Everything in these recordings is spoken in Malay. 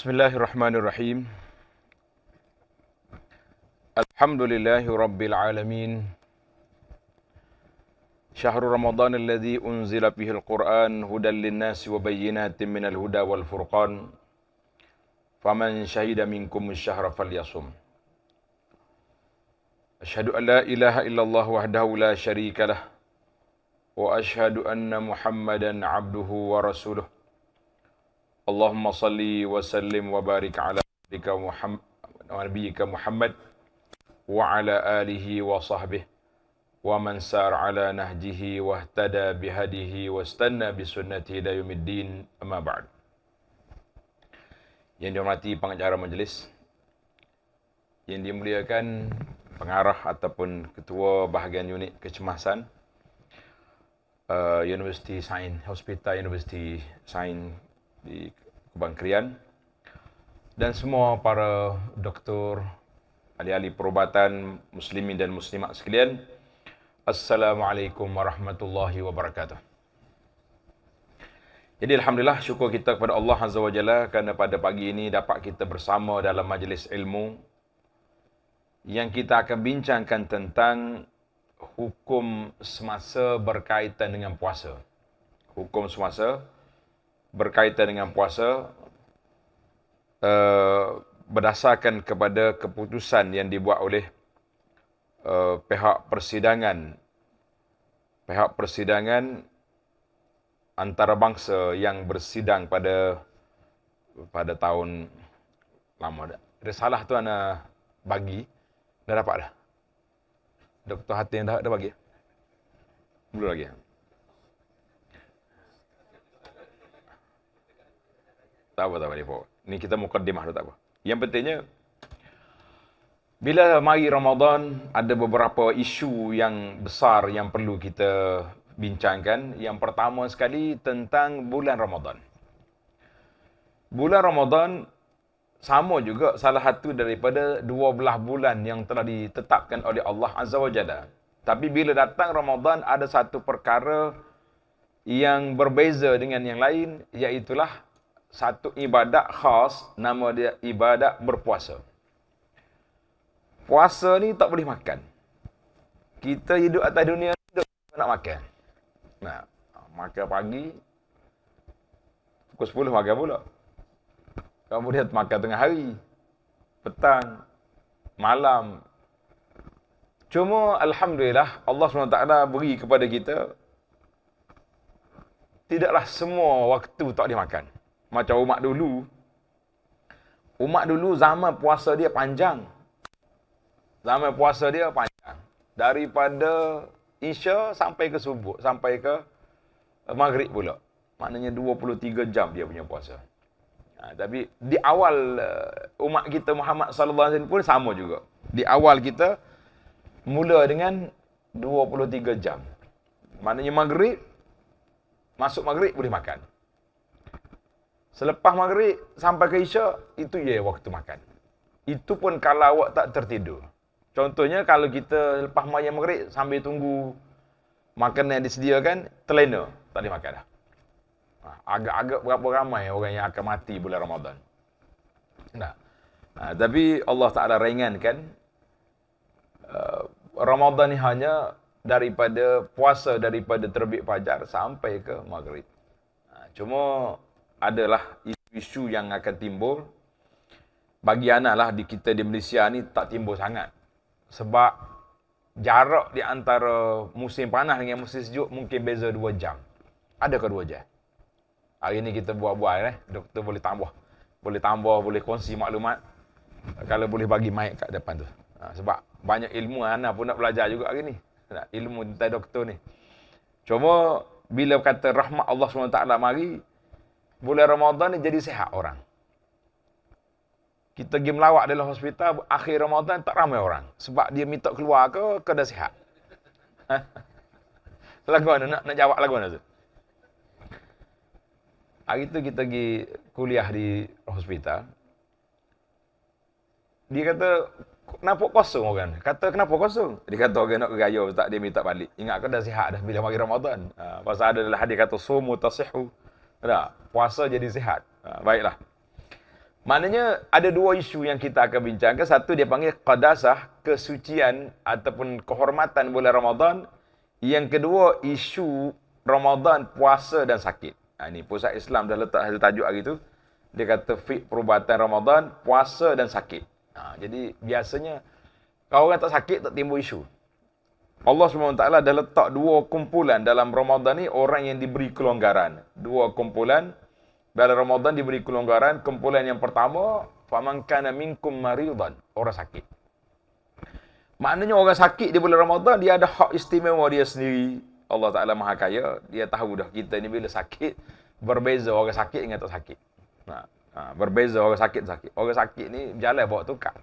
Bismillahirrahmanirrahim. Alhamdulillahi rabbil alamin. Syahrul Ramadan alladzi unzila fihi al-Qur'an hudan lin-nasi wa bayyinatin minal huda wal furqan. Faman syahida minkum asy-syahra falyasum. Asyhadu an la ilaha illallah wahdahu la syarika lah wa asyhadu anna Muhammadan abduhu wa rasuluh. Allahumma salli wa sallim wa barik ala nabiyyika Muhammad wa ala alihi wa sahbihi wa man sar ala nahjihi wa ihtada bihadihi wa istanna bisunnatihi ila yaumiddin, amma ba'd. Yang dihormati pengacara majlis, yang dimuliakan pengarah ataupun ketua bahagian unit kecemasan Universiti Sains Hospital Universiti Sains di Kubang Krian, dan semua para doktor, ahli-ahli perubatan, muslimin dan muslimat sekalian, Assalamualaikum warahmatullahi wabarakatuh. Jadi alhamdulillah, syukur kita kepada Allah Azza wa Jalla kerana pada pagi ini dapat kita bersama dalam majlis ilmu yang kita akan bincangkan tentang hukum semasa berkaitan dengan puasa. Hukum semasa berkaitan dengan puasa berdasarkan kepada keputusan yang dibuat oleh pihak persidangan antarabangsa yang bersidang pada tahun lama dah. Risalah tu ana bagi, dah dapat dah. Dr. Hatim dah bagi? Belum lagi. Tak apa, ni kita mukaddimah dulu, tak apa. Yang pentingnya, bila mari Ramadan, ada beberapa isu yang besar yang perlu kita bincangkan. Yang pertama sekali tentang bulan Ramadan. Bulan Ramadan sama juga salah satu daripada 12 bulan yang telah ditetapkan oleh Allah Azza wa Jalla. Tapi bila datang Ramadan, ada satu perkara yang berbeza dengan yang lain, iaitulah satu ibadat khas, nama dia ibadat berpuasa. Puasa ni tak boleh makan. Kita hidup atas dunia ni nak makan. Nah, makan pagi, pukul 10 makan pula. Kemudian makan tengah hari, petang, malam. Cuma alhamdulillah Allah SWT beri kepada kita, tidaklah semua waktu tak boleh makan. Macam umat dulu zaman puasa dia panjang. Daripada Isya sampai ke subuh, sampai ke maghrib pula. Maknanya 23 jam dia punya puasa. Tapi di awal umat kita Muhammad sallallahu alaihi wasallam pun sama juga. Di awal kita mula dengan 23 jam. Maknanya masuk maghrib boleh makan. Selepas maghrib sampai ke Isya, itu je waktu makan. Itu pun kalau awak tak tertidur. Contohnya kalau kita lepas mayang maghrib sambil tunggu makanan yang disediakan, terlena, tak boleh makan dah. Agak-agak berapa ramai orang yang akan mati bulan Ramadan. Tapi Allah Ta'ala ringankan, Ramadan ni hanya daripada puasa daripada terbit fajar sampai ke maghrib. Cuma adalah isu-isu yang akan timbul. Bagi anak di kita di Malaysia ni tak timbul sangat. Sebab jarak di antara musim panas dengan musim sejuk mungkin beza 2 jam. Adakah 2 jam? Hari ni kita buat-buat doktor boleh tambah, boleh kongsi maklumat. Kalau boleh bagi mic kat depan tu. Sebab banyak ilmu anak pun nak belajar juga hari ni. Ilmu tentang doktor ni. Cuma bila kata rahmat Allah SWT mari, bulan Ramadan ni jadi sihat orang. Kita pergi melawat dalam hospital, akhir Ramadan tak ramai orang. Sebab dia minta keluar ke dah sihat. Lagu mana? Nak jawab lagu mana tu? Hari tu kita pergi kuliah di hospital. Dia kata, kenapa kosong orang? Kata, kenapa kosong? Dia kata orang nak keraya, tak dia minta balik. Ingat ke dah sihat dah bila mari Ramadan. Pasal ada hadis kata, sumu tasihhu. Puasa jadi sihat. Baiklah. Maknanya ada dua isu yang kita akan bincangkan. Satu dia panggil qadasah, kesucian ataupun kehormatan bulan Ramadan. Yang kedua isu Ramadan, puasa dan sakit. Ini Pusat Islam dah letak hasil tajuk hari tu. Dia kata fiqh perubatan Ramadan, puasa dan sakit. Jadi biasanya kalau orang tak sakit tak timbul isu. Allah SWT dah letak dua kumpulan dalam Ramadan ni, orang yang diberi kelonggaran. Dua kumpulan dalam Ramadan diberi kelonggaran. Kumpulan yang pertama, faman kana minkum maridan, orang sakit. Maknanya orang sakit di bulan Ramadan, dia ada hak istimewa dia sendiri. Allah Ta'ala Maha Kaya, dia tahu dah kita ni bila sakit, berbeza orang sakit dengan tak sakit. Berbeza orang sakit. Orang sakit ni berjalan bawa tukar.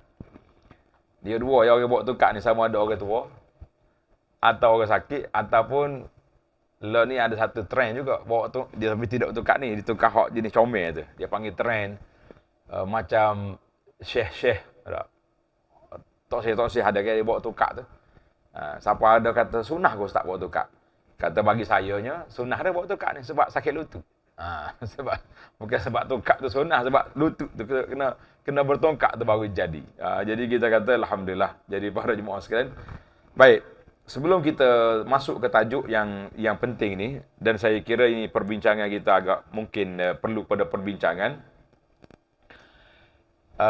Dia dua yang orang bawa tukar ni, sama ada orang tua, atau orang sakit, ataupun lah ni ada satu trend juga bawa tu, dia tapi tidak tukar ni, dia tukar hak jenis comel tu. Dia panggil trend macam syekh ada. Tok syekh ada dia bawa tukar tu. Siapa ada kata sunnah ke ustaz bawa tukar. Kata bagi sayanya sunnah dia bawa tukar ni sebab sakit lutut. Sebab bukan sebab tukar tu sunnah, sebab lutut tu kena bertongkat tu baru jadi. Jadi kita kata alhamdulillah. Jadi para jemaah sekalian, baik. Sebelum kita masuk ke tajuk yang penting ni, dan saya kira ini perbincangan kita agak mungkin perlu pada perbincangan.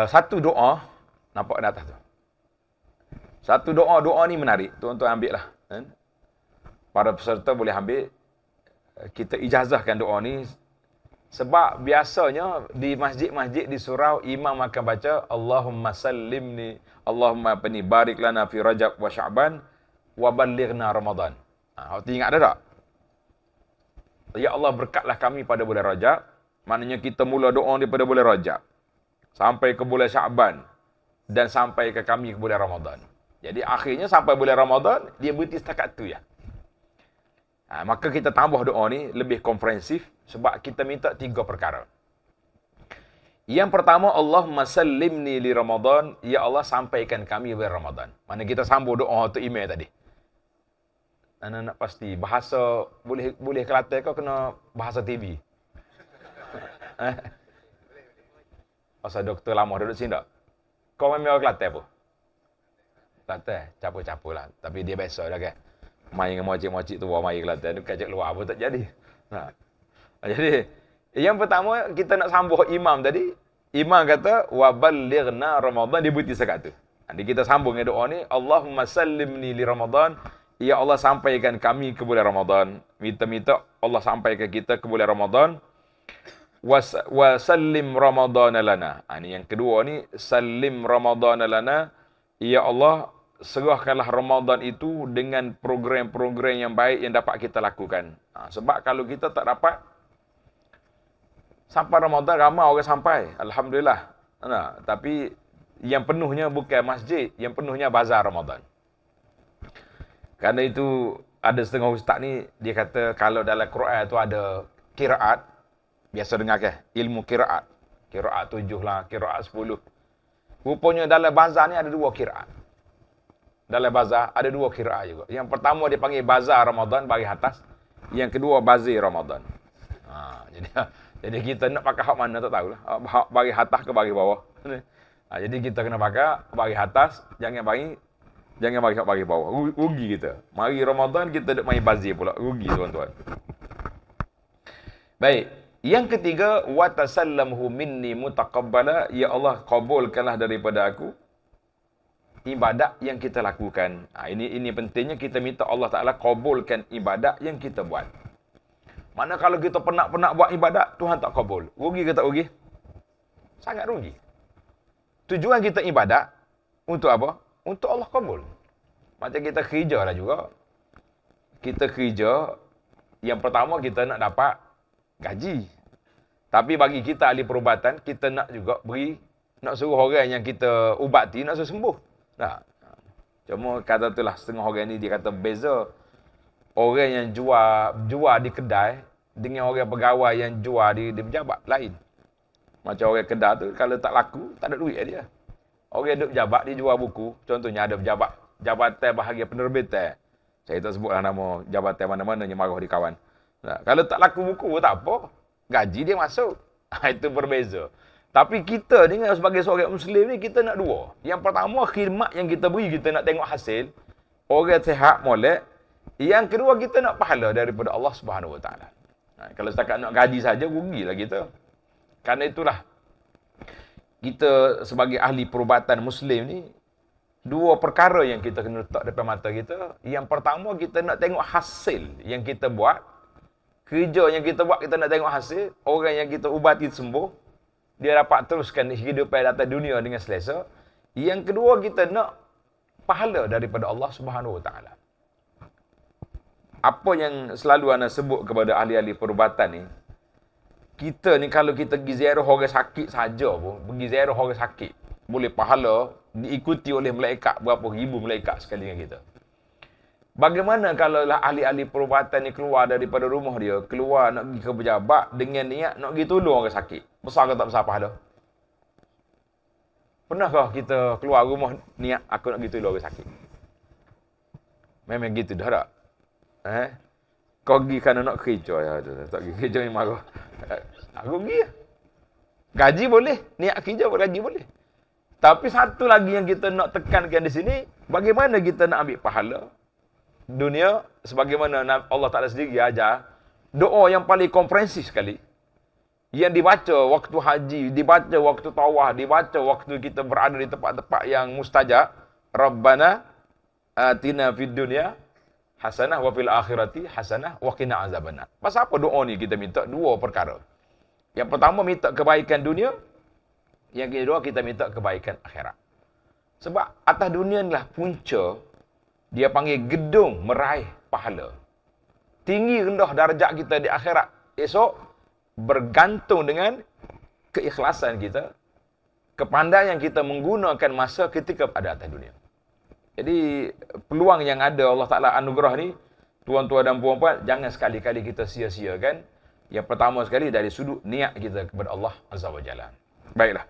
Satu doa, nampak di atas tu. Satu doa ni menarik. Tuan-tuan ambil lah. Para peserta boleh ambil. Kita ijazahkan doa ni. Sebab biasanya di masjid-masjid di surau, imam akan baca Allahumma sallimni, Allahumma barik lana fi Rajab wa Sya'ban wa ballighna Ramadan. Awak ingat ada tak? Ya Allah, berkatlah kami pada bulan Rajab. Maknanya kita mula doa daripada bulan Rajab sampai ke bulan Sya'ban dan sampai ke kami ke bulan Ramadan. Jadi akhirnya sampai bulan Ramadan dia berhenti setakat tu ya. Maka kita tambah doa ni lebih komprehensif sebab kita minta 3 perkara. Yang pertama, Allahumma sallimni li Ramadan, ya Allah sampaikan kami bulan Ramadan. Mana kita sambung doa tu email tadi. Anak-anak pasti bahasa boleh Kelantan kau kena bahasa TV. Pasal doktor lama duduk sini tak? Kau memang orang Kelantan apa? Kelantan, capu-capu lah. Tapi dia biasa dah kan. Main dengan makcik-makcik tu, main Kelantan. Kajak luar pun tak jadi. Jadi, yang pertama kita nak sambung imam tadi. Imam kata, wa ballighna Ramadan, dia berhenti sekat tu. Jadi kita sambung dengan doa ni, Allahumma sallimni li Ramadan, ya Allah sampaikan kami ke bulan Ramadan. Minta Allah sampaikan kita ke bulan Ramadan. Wa sallim Ramadan lana. Ini yang kedua ni, sallim Ramadan lana. Ya Allah, serahkanlah Ramadan itu dengan program-program yang baik yang dapat kita lakukan. Sebab kalau kita tak dapat, sampai Ramadan ramai orang sampai. Alhamdulillah. Tapi yang penuhnya bukan masjid, yang penuhnya bazar Ramadan. Kerana itu ada setengah ustaz ni, dia kata kalau dalam Quran tu ada qiraat, biasa dengar ke? Ilmu qiraat. Qiraat 7 lah, qiraat 10. Rupanya dalam bazar ni ada 2 qiraat. Dalam bazar ada 2 qiraat juga. Yang pertama dia panggil bazar Ramadan bagi atas, yang kedua bazir Ramadan. Jadi kita nak pakai hak mana tak tahulah. Hak bagi atas ke bagi bawah. Jadi kita kena pakai bagi atas, jangan bagi hak bagi bawah. Rugi kita. Mari Ramadan kita duk main bazir pula. Rugi tuan-tuan. Baik. Yang ketiga, wa tasallamhu minni mutaqabbala, ya Allah kabulkanlah daripada aku ibadat yang kita lakukan. Ini pentingnya kita minta Allah Taala kabulkan ibadat yang kita buat. Mana kalau kita penat-penat buat ibadat, Tuhan tak kabul. Rugi ke tak rugi? Sangat rugi. Tujuan kita ibadat untuk apa? Untuk Allah kabul. Macam kita kerja lah juga. Kita kerja, yang pertama kita nak dapat gaji. Tapi bagi kita ahli perubatan, kita nak juga nak suruh orang yang kita ubati, nak suruh sembuh. Cuma kata itulah setengah orang ni dia kata beza orang yang jual di kedai dengan orang pegawai yang jual di pejabat lain. Macam orang kedai tu kalau tak laku, tak ada duit dia. Orang duduk pejabat dia jual buku, contohnya ada jabatan bahagian penerbitan. Saya tak sebutlah nama jabatan mana-mana yang marah di kawan. Kalau tak laku buku tak apa, gaji dia masuk. Itu berbeza. Tapi kita ni sebagai seorang Muslim ni, kita nak dua. Yang pertama, khidmat yang kita beri, kita nak tengok hasil. Orang sihat, molek. Yang kedua, kita nak pahala daripada Allah Subhanahu Wa Taala. Kalau setakat nak gaji saja, rugilah kita. Karena itulah, kita sebagai ahli perubatan Muslim ni, dua perkara yang kita kena letak depan mata kita. Yang pertama, kita nak tengok hasil yang kita buat. Kerja yang kita buat, kita nak tengok hasil. Orang yang kita ubati sembuh, dia dapat teruskan kehidupan atas dunia dengan selesa. Yang kedua, kita nak pahala daripada Allah Subhanahu Wa Taala. Apa yang selalu ana sebut kepada ahli-ahli perubatan ni, kita ni kalau kita pergi ziarah orang sakit saja pun, pergi ziarah orang sakit, boleh pahala diikuti oleh malaikat, berapa ribu malaikat sekali dengan kita. Bagaimana kalau lah ahli-ahli perubatan ni keluar daripada rumah dia, keluar nak pergi ke pejabat dengan niat nak pergi tolong orang sakit? Besar ke tak besar pahala? Pernahkah kita keluar rumah niat aku nak pergi tolong orang sakit? Memang gitu dah tak? Kau pergi kerana nak kerja ya, tak pergi kerja ni marah. Aku pergi. Gaji boleh, niat kerja buat gaji boleh. Tapi satu lagi yang kita nak tekankan di sini, bagaimana kita nak ambil pahala dunia, sebagaimana Allah Ta'ala sendiri ajar, doa yang paling komprehensif sekali, yang dibaca waktu haji, dibaca waktu tawaf, dibaca waktu kita berada di tempat-tempat yang mustajab. Rabbana atina fid dunya hasanah wa fil akhirati hasanah wa qina azabannar. Pasal apa doa ni kita minta? Dua perkara. Yang pertama, minta kebaikan dunia. Yang kedua, kita minta kebaikan akhirat. Sebab atas dunia ni lah punca, dia panggil gedung meraih pahala. Tinggi rendah darjat kita di akhirat esok bergantung dengan keikhlasan kita, kepandaian kita menggunakan masa ketika ada atas dunia. Jadi peluang yang ada Allah Ta'ala anugerah ni, tuan-tuan dan puan-puan, jangan sekali-kali kita sia-siakan. Yang pertama sekali dari sudut niat kita kepada Allah Azza wa Jalla. Baiklah.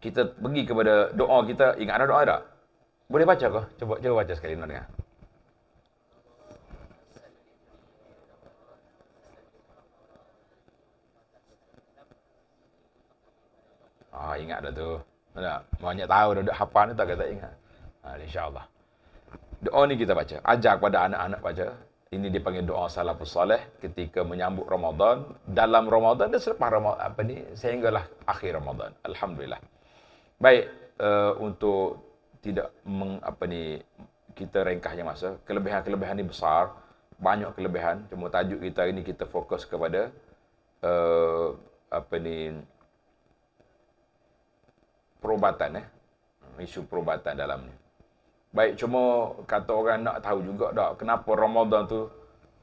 Kita pergi kepada doa kita. Ingat ada doa tak? Boleh baca ke? Cuba baca sekali nak dengar. Ingat dah tu. Tak? Banyak tahu dah hafal ni tak ingat. InsyaAllah. Doa ni kita baca. Ajar kepada anak-anak baca. Ini dipanggil doa salafus salih ketika menyambut Ramadan, dalam Ramadan dan selepas Ramadan, sehinggalah akhir Ramadan. Alhamdulillah. Baik, untuk tidak kita ringkasnya masa. Kelebihan-kelebihan ni besar, banyak kelebihan. Cuma tajuk kita ini kita fokus kepada perubatan, isu perubatan dalam ni. Baik, cuma kata orang nak tahu juga tak kenapa Ramadan tu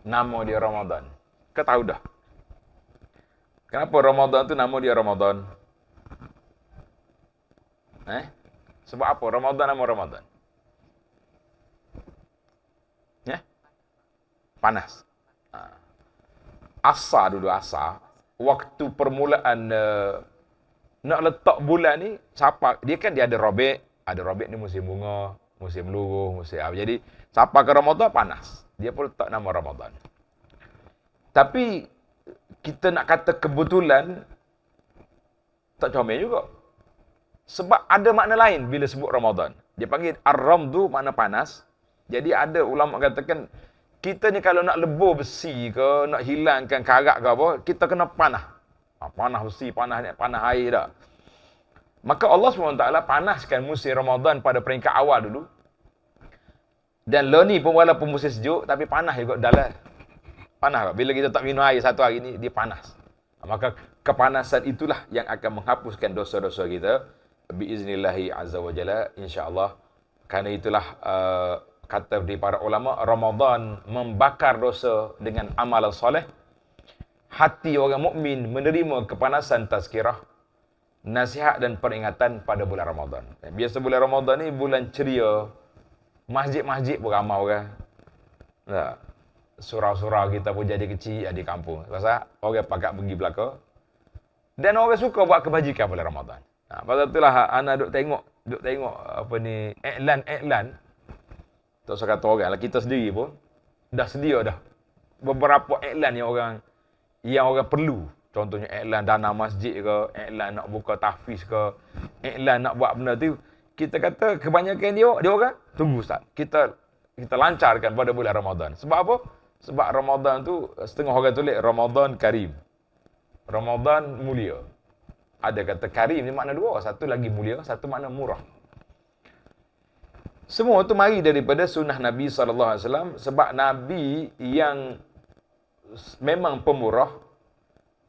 nama dia Ramadan. Kau tahu dah? Kenapa Ramadan tu nama dia Ramadan? Sebab apa Ramadan nama Ramadan? Panas. Asal dulu asal. Waktu permulaan nak letak bulan ni, dia ada Rabi'. Ada Rabi' ni musim bunga, musim luruh, musim apa. Jadi, siapa ke Ramadan panas. Dia pun letak nama Ramadan. Tapi, kita nak kata kebetulan, tak comel juga. Sebab ada makna lain bila sebut Ramadan. Dia panggil Ar-Ramdu, makna panas. Jadi, ada ulama katakan, kita ni kalau nak lebur besi ke, nak hilangkan karat ke apa, kita kena panah. Panah besi, panah air dah. Maka Allah SWT panaskan musim Ramadan pada peringkat awal dulu. Dan ni pun walaupun musim sejuk, tapi panas juga dalam. Panas. Bila kita tak minum air satu hari ni, dia panas. Maka kepanasan itulah yang akan menghapuskan dosa-dosa kita. Biiznillahi azza wa jalla, insyaAllah. Kerana itulah kata di para ulama, Ramadan membakar dosa dengan amalan soleh. Hati orang mukmin menerima kepanasan tazkirah, nasihat dan peringatan pada bulan Ramadan. Biasa bulan Ramadan ni bulan ceria. Masjid-masjid pun ramai orang. Surau-surau kita pun jadi kecil di kampung. Pasal orang pakat pergi belakang. Dan orang suka buat kebajikan bulan Ramadan. Pasal itulah anak duk tengok iklan. Tak usah kata orang lah, kita sendiri pun dah sedia dah beberapa iklan yang orang perlu Contohnya iklan dana masjid ke, iklan nak buka tahfiz ke, iklan nak buat benda tu. Kita kata kebanyakan dia orang tunggu Ustaz. Kita lancarkan pada bulan Ramadan. Sebab apa? Sebab Ramadan tu setengah orang tulis Ramadan Karim. Ramadan mulia. Ada kata Karim ni makna dua. Satu lagi mulia, satu makna murah. Semua tu mari daripada sunnah Nabi SAW. Sebab Nabi yang memang pemurah,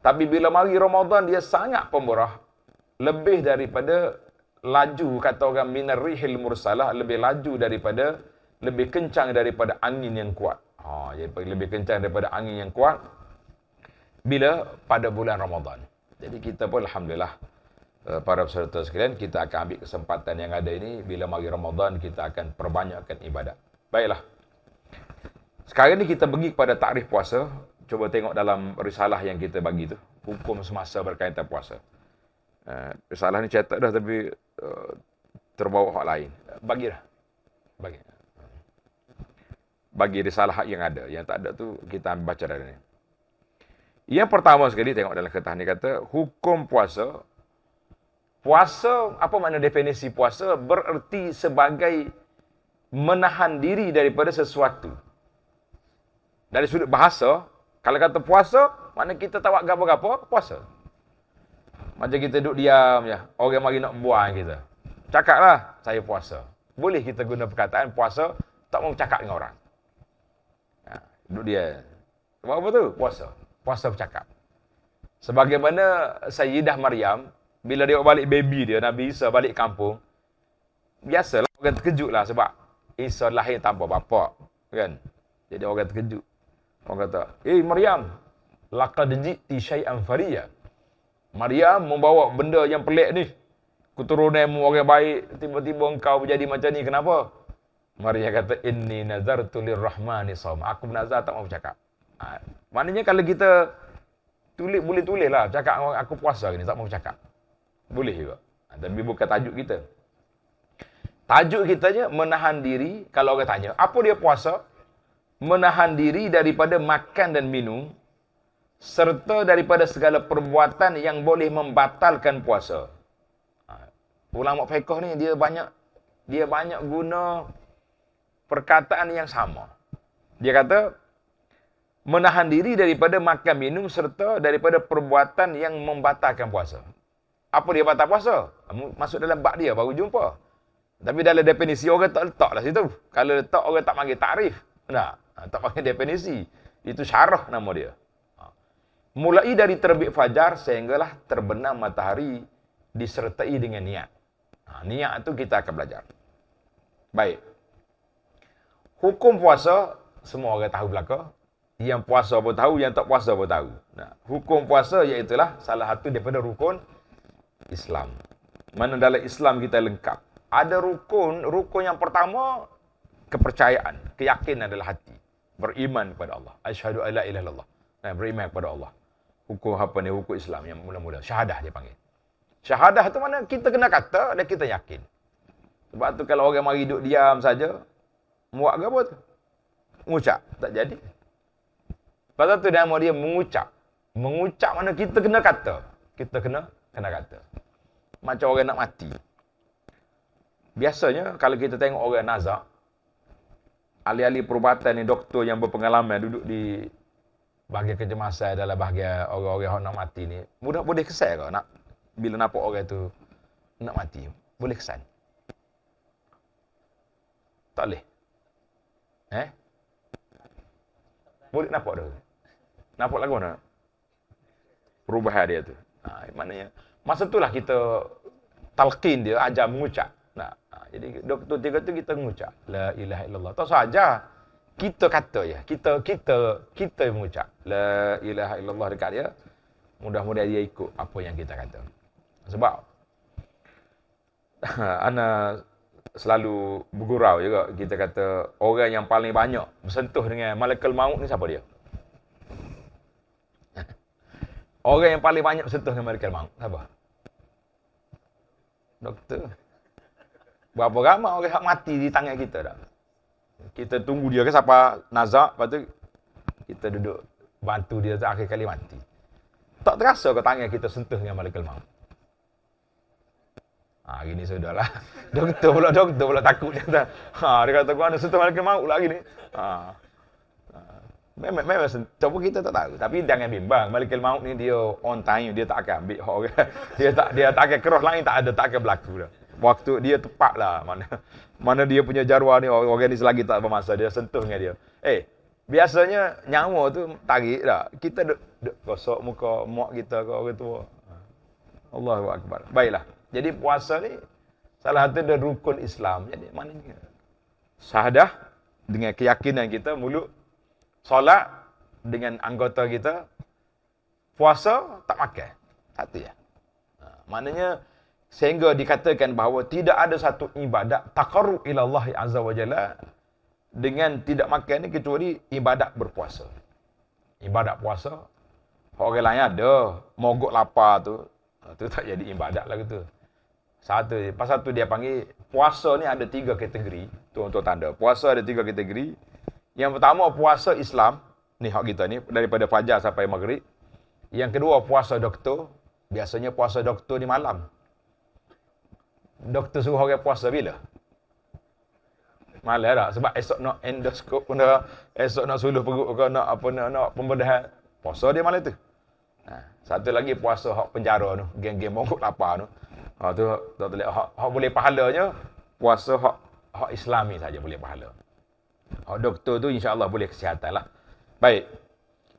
tapi bila mari Ramadan dia sangat pemurah. Lebih daripada laju, kata orang minar rihil mursalah, lebih laju daripada, lebih kencang daripada angin yang kuat. Jadi lebih kencang daripada angin yang kuat bila pada bulan Ramadan. Jadi kita pun alhamdulillah, para peserta sekalian, kita akan ambil kesempatan yang ada ini. Bila mari Ramadan, kita akan perbanyakkan ibadat. Baiklah. Sekarang ni kita pergi kepada takrif puasa. Cuba tengok dalam risalah yang kita bagi tu. Hukum semasa berkaitan puasa. Risalah ni cetak dah tapi terbawa hak lain. Bagi dah. Bagi risalah yang ada. Yang tak ada tu kita ambil baca dari ni. Yang pertama sekali tengok dalam kertas ni kata hukum puasa. Puasa, apa makna definisi puasa? Bererti sebagai menahan diri daripada sesuatu. Dari sudut bahasa, kalau kata puasa, makna kita tak buat apa-apa, puasa. Macam kita duduk diam je, orang mari nak buang kita. Cakaplah, saya puasa. Boleh kita guna perkataan puasa, tak mau cakap dengan orang. Duduk dia. Buat apa tu? Puasa. Puasa bercakap. Sebagaimana Sayyidah Maryam, bila dia balik baby dia, Nabi Isa balik kampung, biasalah orang terkejut lah sebab Isa lahir tanpa bapa, kan? Jadi orang terkejut. Orang kata, Maryam, laqad ji'ti syai'an fariya. Maryam membawa benda yang pelik ni. Keturunanmu orang baik, tiba-tiba engkau menjadi macam ni, kenapa? Maryam kata, inni nazartu lirrahmani shaum. Aku bernazar tak mau bercakap. Maknanya kalau kita boleh tulis lah, cakap aku puasa ni, tak mau bercakap. Boleh juga. Tapi bukan tajuk kita. Tajuk kita je menahan diri. Kalau orang tanya, apa dia puasa? Menahan diri daripada makan dan minum, serta daripada segala perbuatan yang boleh membatalkan puasa. Ulama fiqh ni dia banyak guna perkataan yang sama. Dia kata menahan diri daripada makan minum serta daripada perbuatan yang membatalkan puasa. Apa dia batal puasa? Masuk dalam bab dia baru jumpa. Tapi dalam definisi orang tak letaklah situ. Kalau letak orang tak panggil takrif. Tak panggil definisi. Itu syarah nama dia. Mulai dari terbit fajar sehinggalah terbenam matahari disertai dengan niat. Niat tu kita akan belajar. Baik. Hukum puasa semua orang tahu belaka. Yang puasa pun tahu, yang tak puasa pun tahu. Hukum puasa iaitulah salah satu daripada rukun Islam. Mana dalam Islam kita lengkap. Ada rukun yang pertama, kepercayaan, keyakinan adalah hati. Beriman kepada Allah. Asyhadu alla ilaha illallah. Beriman kepada Allah. Hukum apa ni? Hukum Islam yang mula-mula. Syahadah dia panggil. Syahadah tu mana kita kena kata dan kita yakin. Sebab tu kalau orang mari duduk diam saja, muak ke apa tu? Mengucap. Tak jadi. Pasal tu nama dia mengucap. Mengucap mana kita kena kata. Kita kena kata. Macam orang nak mati. Biasanya kalau kita tengok orang nazak, ahli-ahli perubatan ni, doktor yang berpengalaman duduk di bahagian kecemasan dalam bahagian orang-orang yang nak mati ni, boleh kesan ke nak bila nampak orang tu nak mati? Boleh kesan? Tak boleh? Boleh nampak dah? Nampak lagu mana? Perubahan dia tu. Maknanya masa itulah kita talqin dia, ajar mengucap. Jadi doktor tiga tu kita mengucap la ilaha illallah. Tak sahaja kita kata ya. Kita mengucap la ilaha illallah dekat dia. Mudah-mudahan dia ikut apa yang kita kata. Sebab ana selalu bergurau juga, kita kata orang yang paling banyak bersentuh dengan malaikat maut ni siapa dia? Orang yang paling banyak bersentuh dengan malaikat maut siapa? Doktor. Berapa ramai orang yang mati di tangan kita dah. Kita tunggu dia ke siapa nazak, lepas tu kita duduk bantu dia tu akhir kali mati. Tak terasa ke tangan kita sentuh dengan malaikat maut. Gini sudahlah. Doktor pula takut dia kata. Dia kata kau ada sentuh malaikat maut pula gini. Memang coba kita tak tahu. Tapi jangan bimbang. Malaikat maut ni dia on time, dia tak akan ambil orang. Dia tak akan cross line, tak akan berlaku dah. Waktu dia tepat lah. Mana dia punya jaruah ni, orang ni selagi tak bermasa, dia sentuh dengan dia. Biasanya nyawa tu tarik dah. Kita duk gosok muka mak kita ke orang tua. Allahu Akbar. Baiklah. Jadi puasa ni salah satu dari rukun Islam. Jadi maknanya syahadah dengan keyakinan kita, mulut, solat dengan anggota kita, puasa tak makan. Satu ya. Maknanya sehingga dikatakan bahawa tidak ada satu ibadat taqarrub ila Allah azza wa jalla dengan tidak makan ni kecuali ibadat berpuasa. Ibadat puasa, orang lain ada mogok lapar tu tak jadi ibadat lah gitu. Pasal tu dia panggil puasa ni ada 3 kategori. Tu untuk tanda. Puasa ada 3 kategori. Yang pertama puasa Islam, ni hak kita ni daripada fajar sampai maghrib. Yang kedua puasa doktor. Biasanya puasa doktor ni malam. Doktor suruh orang puasa bila? Malam tak? Sebab esok nak endoskop pun dah, esok nak suluh perut ke, nak pembedahan. Puasa dia malam tu. Satu lagi puasa hak penjara tu, geng-geng mongkok lapar tu. Tu tak boleh hak boleh pahalanya puasa hak Islami saja boleh pahala. Hak doktor tu insya-Allah boleh kesihatan lah. Baik.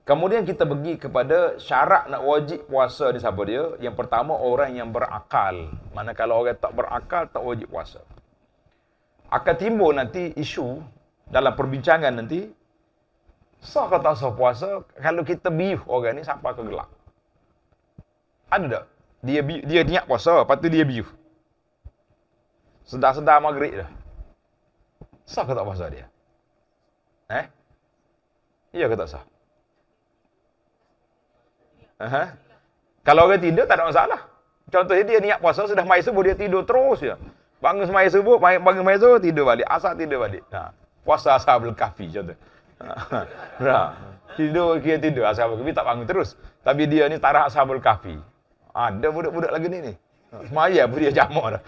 Kemudian kita pergi kepada syarat nak wajib puasa ni siapa dia? Yang pertama orang yang berakal. Manakala orang tak berakal tak wajib puasa. Akan timbul nanti isu dalam perbincangan nanti, sah ke tak sah puasa kalau kita biuh orang ni sampai ke gelap. Ada tak? Dia niat puasa, lepas tu dia biuh. Sedar-sedar maghrib dah. Sah ke tak puasa dia? Iya ke tak sah? Kalau orang tidur tak ada masalah. Contohnya dia niat puasa, sudah mai subuh dia tidur terus je. Bangun semai subuh, bangun mai subuh tidur balik, asar tidur balik. Puasa ashabul kahfi contoh. Tidur ashabul kahfi tak bangun terus. Tapi dia ni tarah ashabul kahfi. Ada budak-budak lagi ni. Semaya pun dia jamak dah.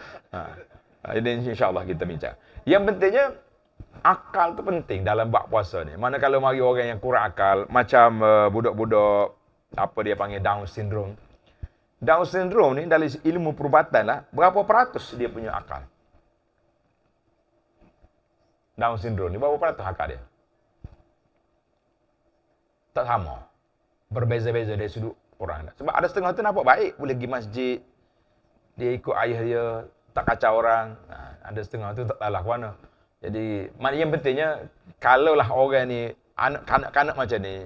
Ini insya-Allah kita bincang. Yang pentingnya akal tu penting dalam bab puasa ni. Mana kalau mari orang yang kurang akal, macam budak-budak apa dia panggil Down syndrome. Down syndrome ni dari ilmu perubatan lah, berapa peratus dia punya akal? Down syndrome ni berapa peratus akal dia? Tak sama. Berbeza-beza dari sudut orang. Sebab ada setengah tu nampak baik, boleh pergi masjid, dia ikut ayah dia, tak kacau orang. Ada setengah tu tak tahulah ke mana. Jadi, yang pentingnya, kalaulah orang ni, kanak-kanak macam ni,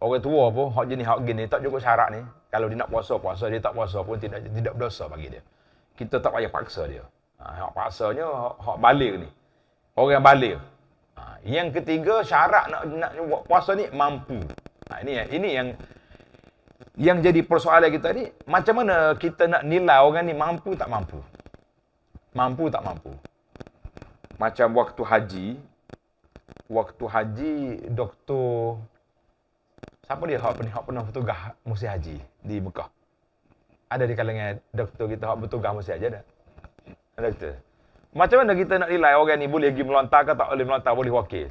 orang tua pun, hak gini, tak cukup syarat ni. Kalau dia nak puasa, dia tak puasa pun tidak berdosa bagi dia. Kita tak payah paksa dia. Hak paksanya, hak balik ni. Orang balik. Yang ketiga, syarat nak buat puasa ni, mampu. Ini yang jadi persoalan kita ni, macam mana kita nak nilai orang ni mampu tak mampu? Mampu tak mampu? Macam waktu haji, doktor, siapa dia hak pernah bertugas musim haji di Mekah? Ada di kalangan doktor kita hak bertugas musim haji ada? Ada doktor. Macam mana kita nak nilai orang ni boleh pergi melontar ke tak boleh melontar, boleh wakil?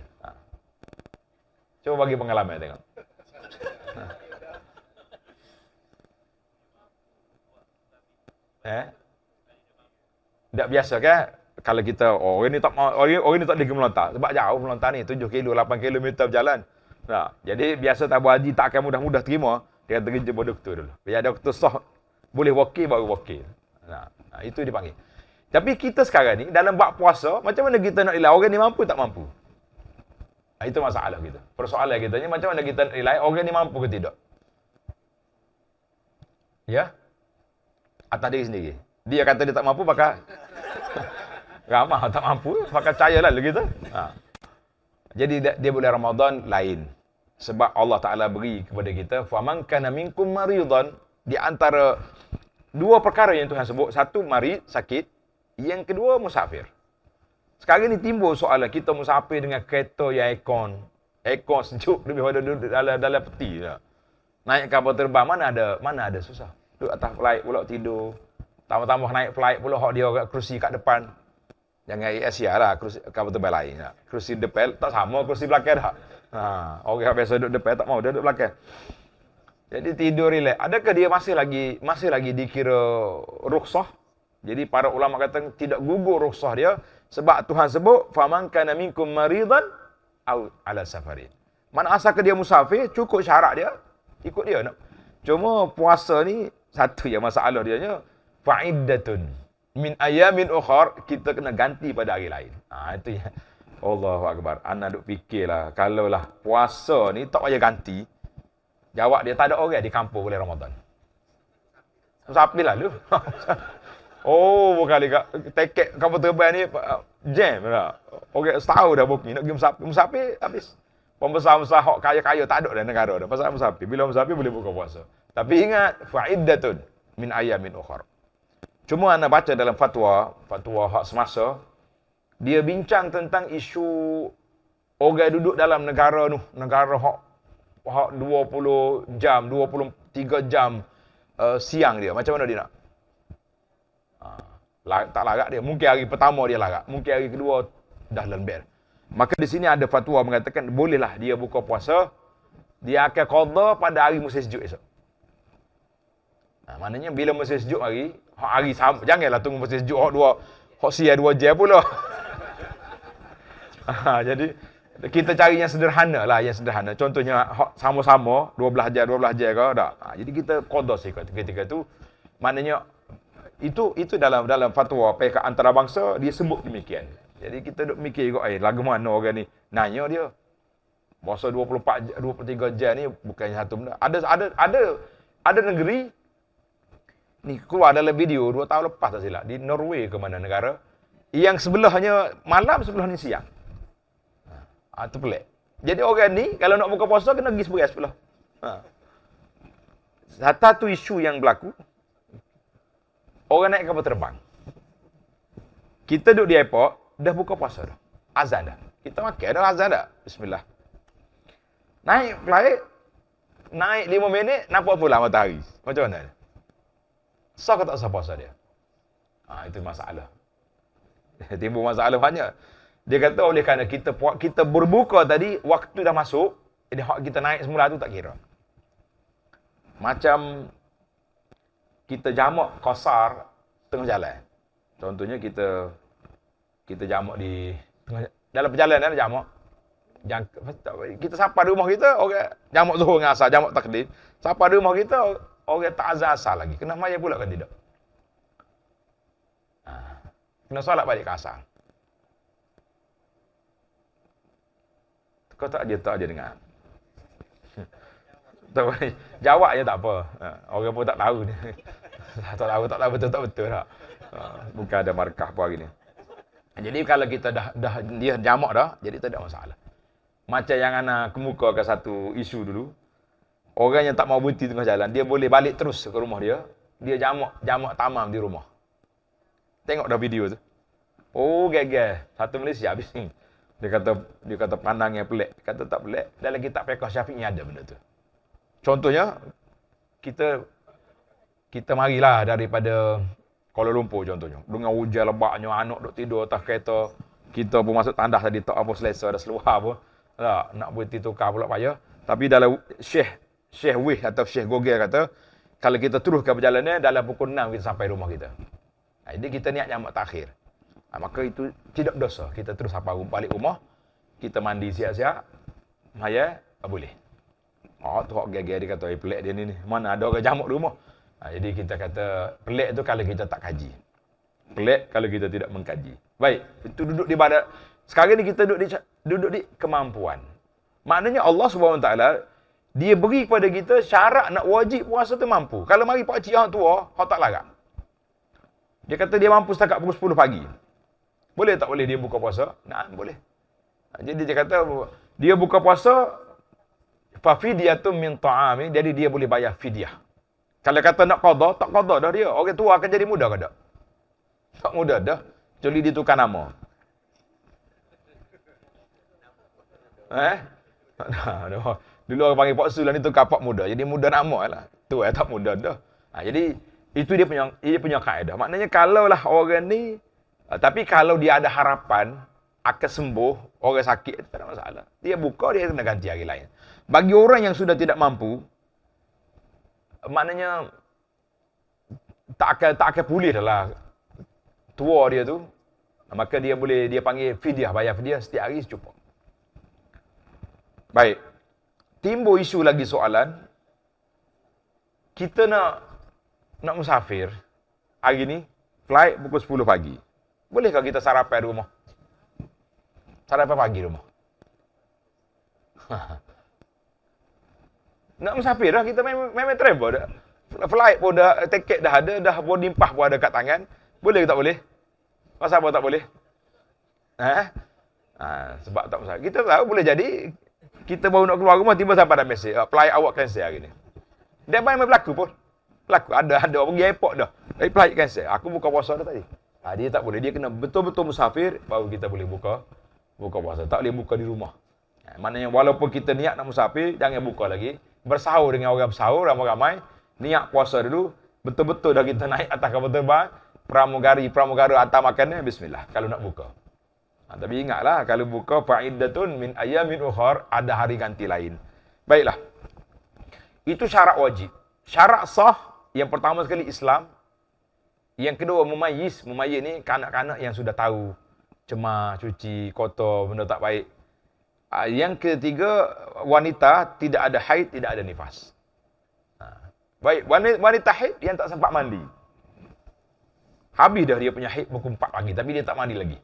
Cuba bagi pengalaman tengok. Tak biasa kan? Kalau kita orang ni tak boleh melontar sebab jauh melontar ni 7 kilo 8 kilometer berjalan. Jadi biasa tabung haji tak akan mudah-mudah terima, dia kata jumpa doktor dulu. Biar doktor sah boleh wakil baru wakil. Itu dipanggil. Tapi kita sekarang ni dalam bab puasa, macam mana kita nak nilai orang ni mampu tak mampu? Itu masalah kita. Persoalan kita ni macam mana kita nak nilai orang ni mampu ke tidak? Ya? Atas diri sendiri. Dia kata dia tak mampu, maka ramah tak mampu, maka percayalah kita. Jadi dia bulan Ramadan lain. Sebab Allah Ta'ala beri kepada kita, faman kana minkum maridan, di antara dua perkara yang Tuhan sebut, satu marid, sakit, yang kedua musafir. Sekarang ni timbul soalan, kita musafir dengan kereta yang aircon sejuk lebih pada dalam peti. Naik kapal terbang mana ada susah. Duduk atas flight pula tidur. Tambah-tambah naik flight pula hok dia kat kerusi kat depan. Jangan Asia lah, kerusi kapal terbang lain. Kerusi depan tak sama kerusi belakang dah. Orang biasa duduk depan tak mau, dia duduk belakang. Jadi tidur relax. Adakah dia masih lagi dikira rukhsah? Jadi para ulama kata tidak gugur rukhsah dia sebab Tuhan sebut faman kana minkum maridan au ala safarin. Mana asalkan dia musafir, cukup syarat dia, ikut dia nak. Cuma puasa ni satu je masalah dia nya fa'iddatun min ayamin ukhar, kita kena ganti pada hari lain. Itu ya. Allahu akbar. Ana duk fikirlah kalaulah puasa ni tak payah ganti. Jawab dia tak ada orang di kampung bulan Ramadan. Musafir lah lu. Bukan dekat tiket kapal terbang ni jam dah. Orang setahun dah booking nak pergi musafir habis. Pembesar-besar hak kaya-kaya tak ada dalam negara dah. Pasal musafir. Bila musafir boleh buka puasa. Tapi ingat fa'iddatun min ayamin ukhar. Cuma anda baca dalam fatwa hak semasa, dia bincang tentang isu orang duduk dalam negara hak 20 jam, 23 jam siang dia. Macam mana dia nak? Tak larat dia. Mungkin hari pertama dia larat. Mungkin hari kedua dah lembir. Maka di sini ada fatwa mengatakan bolehlah dia buka puasa. Dia akan qada pada hari musim sejuk esok. Maknanya bila musim sejuk hari sama, janganlah tunggu musim sejuk hak siang 2 jam pula. Jadi kita cari yang sederhana lah, yang sederhana. Contohnya sama-sama 12 jam ke tak. Jadi kita qada ketika tu. Maknanya itu dalam fatwa pihak antarabangsa dia sebut demikian. Jadi kita duk mikir juga lagu mana orang ni nanya dia. Puasa 23 jam ni bukannya satu benda. Ada negeri ni keluar dalam video 2 tahun lepas tak silap di Norway ke mana negara yang sebelahnya malam sebelahnya siang. Itu pelik. Jadi orang ni kalau nak buka puasa kena pergi sebelah. Satu isu yang berlaku, orang naik kapal terbang. Kita duduk di airport, dah buka puasa dah. Azan dah. Kita makan dah azan dah. Bismillah. Naik flight, naik 5 minit, nampak pula matahari. Macam mana? Sah ke tak sah puasa dia? Itu masalah. Timbul masalah banyak. Dia kata oleh kerana kita berbuka tadi, waktu dah masuk, jadi hak kita naik semula tu tak kira. Macam kita jamak qasar tengah jalan. Contohnya kita jamak di dalam perjalanan jamak. Kita sampai di rumah kita, orang jamak zuhur dengan asar, jamak takdim. Sampai di rumah kita, orang tak azan asar lagi. Kena maya pula kan tidak? Kena solat balik ke asar. Kau tak aja dengar. Jawab je tak apa. Orang pun tak tahu ni. tak tahu betul tak. Bukan ada markah apa hari ni. Jadi kalau kita dah dia jamak dah, jadi tak ada masalah. Macam yang ana kemukakan satu isu dulu. Orang yang tak mau berhenti tengah jalan, dia boleh balik terus ke rumah dia. Dia jamak tamam di rumah. Tengok dah video tu. Geger. Satu Malaysia habis ni. Dia kata pandang yang pelik. Kata tak pelik. Dalam kitab fiqh Syafi'i ada benda tu. Contohnya kita marilah daripada Kuala Lumpur contohnya. Dengan hujan lebatnya, anak duk tidur atas kereta. Kita pun masuk tandas tadi tak apa selesa dah seluar pun. Tak, nak berhenti tukar pula payah. Tapi dalam Syekh Wih atau Syekh Gogel kata, kalau kita teruskan perjalanan dalam pukul 6 kita sampai rumah kita. Jadi kita niat jamak takhir. Maka itu tidak dosa. Kita terus sampai balik rumah, kita mandi siap-siap, maya boleh. Tu hak gaya dia kata, pelik dia ni. Mana ada orang jamak di rumah. Jadi kita kata pelik tu kalau kita tak kaji. Pelik kalau kita tidak mengkaji. Baik, itu duduk di badan. Sekarang ni kita duduk di kemampuan. Maknanya Allah SWT dia beri kepada kita syarat nak wajib puasa tu mampu. Kalau mari pak cik orang tua, hak tak larat. Dia kata dia mampu setakat pukul 10 pagi. Boleh tak boleh dia buka puasa? Boleh. Jadi dia kata dia buka puasa fa fidyatun min ta'ami, jadi dia boleh bayar fidyah. Kalau kata nak qada, tak qada dah dia. Orang tua akan jadi muda ke tak? Tak muda dah. Kecuali ditukar nama. Dulu orang panggil Pak Su lah ni tu kapak muda. Jadi muda nama lah. Tu tak muda dah. Jadi itu dia punya kaedah. Maknanya kalaulah orang ni tapi kalau dia ada harapan akan sembuh, orang sakit tak ada masalah. Dia buka, dia kena ganti hari lain. Bagi orang yang sudah tidak mampu, maknanya tak akan pulih dah lah tua dia tu. Maka dia panggil fidyah, bayar fidyah setiap hari secukup. Baik. Timbul isu lagi soalan, kita nak musafir hari ni, flight pukul 10 pagi. Bolehkah kita sarapan di rumah? Sarapan pagi di rumah. Nak musafir dah, kita memang travel dah. Flight pun dah, tiket dah ada, dah boarding pass pun ada kat tangan. Boleh ke tak boleh? Pasal apa tak boleh? Sebab tak musafir. Kita tahu boleh jadi, kita baru nak keluar rumah, tiba sampai ada mesej, flight awak cancel hari ni. Dia memang berlaku pun. Berlaku. Ada orang pergi airport dah. Tapi flight cancel. Aku buka puasa dah tadi. Dia tak boleh. Dia kena betul-betul musafir, baru kita boleh buka puasa. Tak boleh buka di rumah. Maknanya walaupun kita niat nak musafir, jangan buka lagi. Bersahur dengan orang bersahur, ramai-ramai. Niat puasa dulu. Betul-betul dah kita naik atas kapal terbang. Pramugara hantar makannya, bismillah. Kalau nak buka. Tapi ingatlah, kalau buka, fa'iddatun min ayamin ukhar, ada hari ganti lain. Baiklah. Itu syarat wajib. Syarat sah, yang pertama sekali Islam. Yang kedua, mumayyiz. Mumayyiz ni kanak-kanak yang sudah tahu. Cemar, cuci, kotor, benda tak baik. Yang ketiga, wanita tidak ada haid, tidak ada nifas. Baik, wanita haid yang tak sempat mandi. Habis dah dia punya haid pukul 4 pagi, tapi dia tak mandi lagi.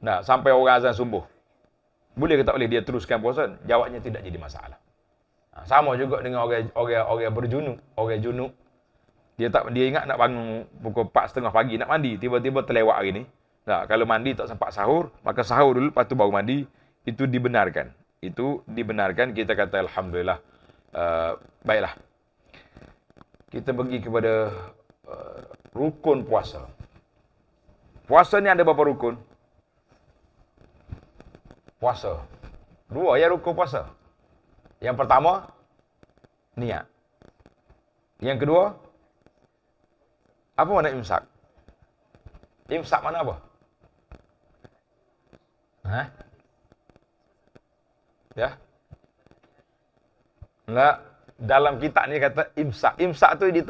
Nah, sampai orang azan subuh. Boleh ke tak boleh dia teruskan puasa? Jawabnya tidak jadi masalah. Sama juga dengan orang berjunub, orang junub. Dia ingat nak bangun pukul 4.30 pagi nak mandi, tiba-tiba terlewat hari ni. Nah, kalau mandi tak sempat sahur, maka sahur dulu lepas tu baru mandi. Itu dibenarkan. Kita kata alhamdulillah. Baiklah. Kita pergi kepada rukun puasa. Puasa ni ada berapa rukun? Puasa. 2 ya rukun puasa. Yang pertama, niat. Yang kedua, apa makna imsak? Imsak mana apa? Ya? Enggak. Dalam kitab ni kata imsak. Imsak tu dia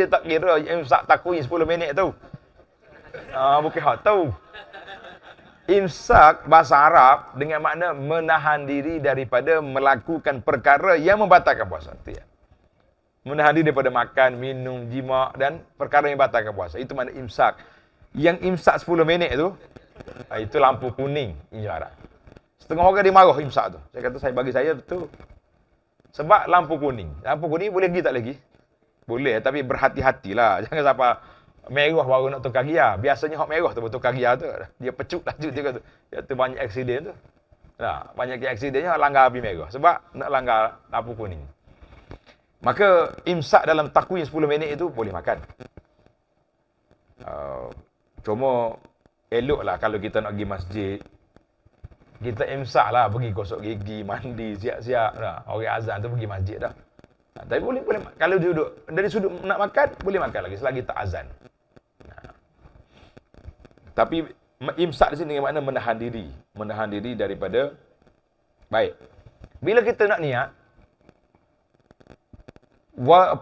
tak kira imsak takwi 10 minit tu. Bukan hak tu. Imsak bahasa Arab dengan makna menahan diri daripada melakukan perkara yang membatalkan puasa. Itu ya. Menahan diri daripada makan, minum, jima dan perkara yang membatalkan puasa. Itu makna imsak. Yang imsak 10 minit tu, itu lampu kuning. Setengah orang dia marah imsak tu. Saya kata bagi saya betul. Sebab lampu kuning. Lampu kuning boleh pergi tak lagi? Boleh, tapi berhati-hatilah. Jangan sampai merah baru nak tukar gear. Biasanya hak merah tu bertukar gear tu. Dia pecut laju dia kata. Dia tu banyak aksiden tu. Nah, banyak aksidennya langgar api merah. Sebab nak langgar lampu kuning. Maka imsak dalam takwim 10 minit itu boleh makan. Cuma eloklah kalau kita nak pergi masjid. Kita imsak lah, pergi gosok gigi, mandi, siap-siap dah. Orang azan tu pergi masjid dah. Tapi boleh kalau duduk dari sudut nak makan, boleh makan lagi selagi tak azan. Tapi imsak di sini dengan makna menahan diri daripada baik. Bila kita nak niat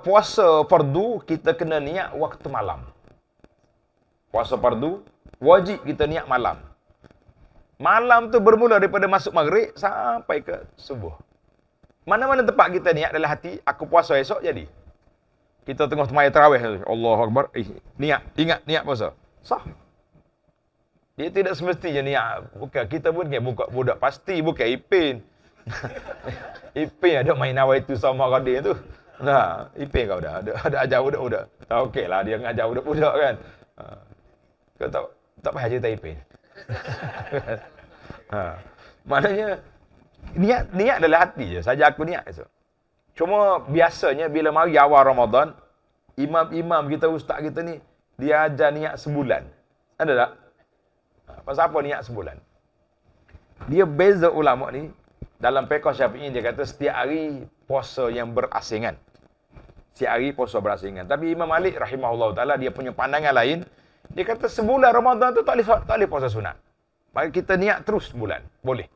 puasa fardu, kita kena niat waktu malam. Puasa fardu wajib kita niat malam. Malam tu bermula daripada masuk maghrib sampai ke subuh. Mana-mana tempat kita niat dalam hati, aku puasa esok jadi. Kita tengah sembahyang tarawih, Allahu Akbar, ingat niat puasa. Sah. Dia tidak semestinya niat. Bukan, kita pun budak pasti, bukan Ipin. Ipin ada main nawaitu sama Qadir tu. Nah, Ipin kau dah ada ajar budak-budak. Okeylah dia ngajar budak-budak kan. Kau tak payah cerita Ipin. Maknanya niat dalam hati je. Saja aku niat esok. Cuma biasanya bila mari awal Ramadan, imam kita, ustaz kita ni, dia ajar niat sebulan. Ada tak? Pasal apa niat sebulan? Dia beza ulama ni, Dalam fiqh Syafi'i dia kata setiap hari puasa yang berasingan. Setiap hari puasa berasingan. Tapi Imam Malik rahimahullah taala dia punya pandangan lain. Dia kata sebulan Ramadan tu tak boleh puasa sunat. Maka kita niat terus sebulan. Boleh.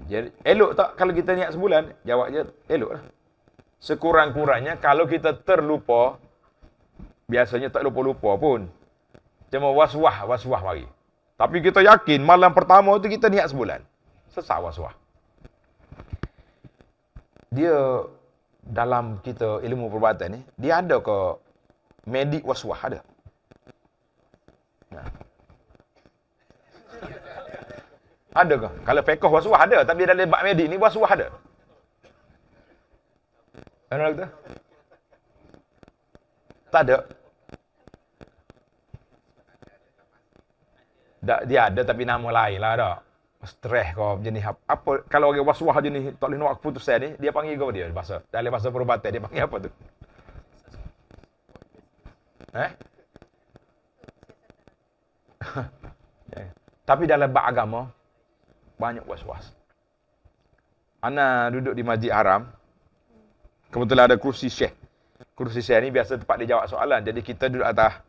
Jadi, elok tak kalau kita niat sebulan? Jawab je, elok lah. Sekurang-kurangnya kalau kita terlupa, biasanya tak lupa-lupa pun. Cuma waswah mari. Tapi kita yakin malam pertama tu kita niat sebulan. Sesak waswah. Dia dalam kita ilmu perubatan ni, dia ada ke medik waswah ada? Nah. Ada ke? Kalau fiqh waswah ada, tapi dalam bab medik ni waswah ada. Mana kata? Tak ada. Dia ada tapi nama lain lah dah. Stres kau jenis apa kalau orang waswah jenis tak boleh nak keputusan ni, dia panggil kau dia bahasa. Dalam bahasa perubatan dia panggil apa tu? Tapi dalam bab agama banyak was-was. Ana duduk di Masjid Haram. Kebetulan ada kursi syekh. Kursi syekh ni biasa tempat dia jawab soalan. Jadi kita duduk atas.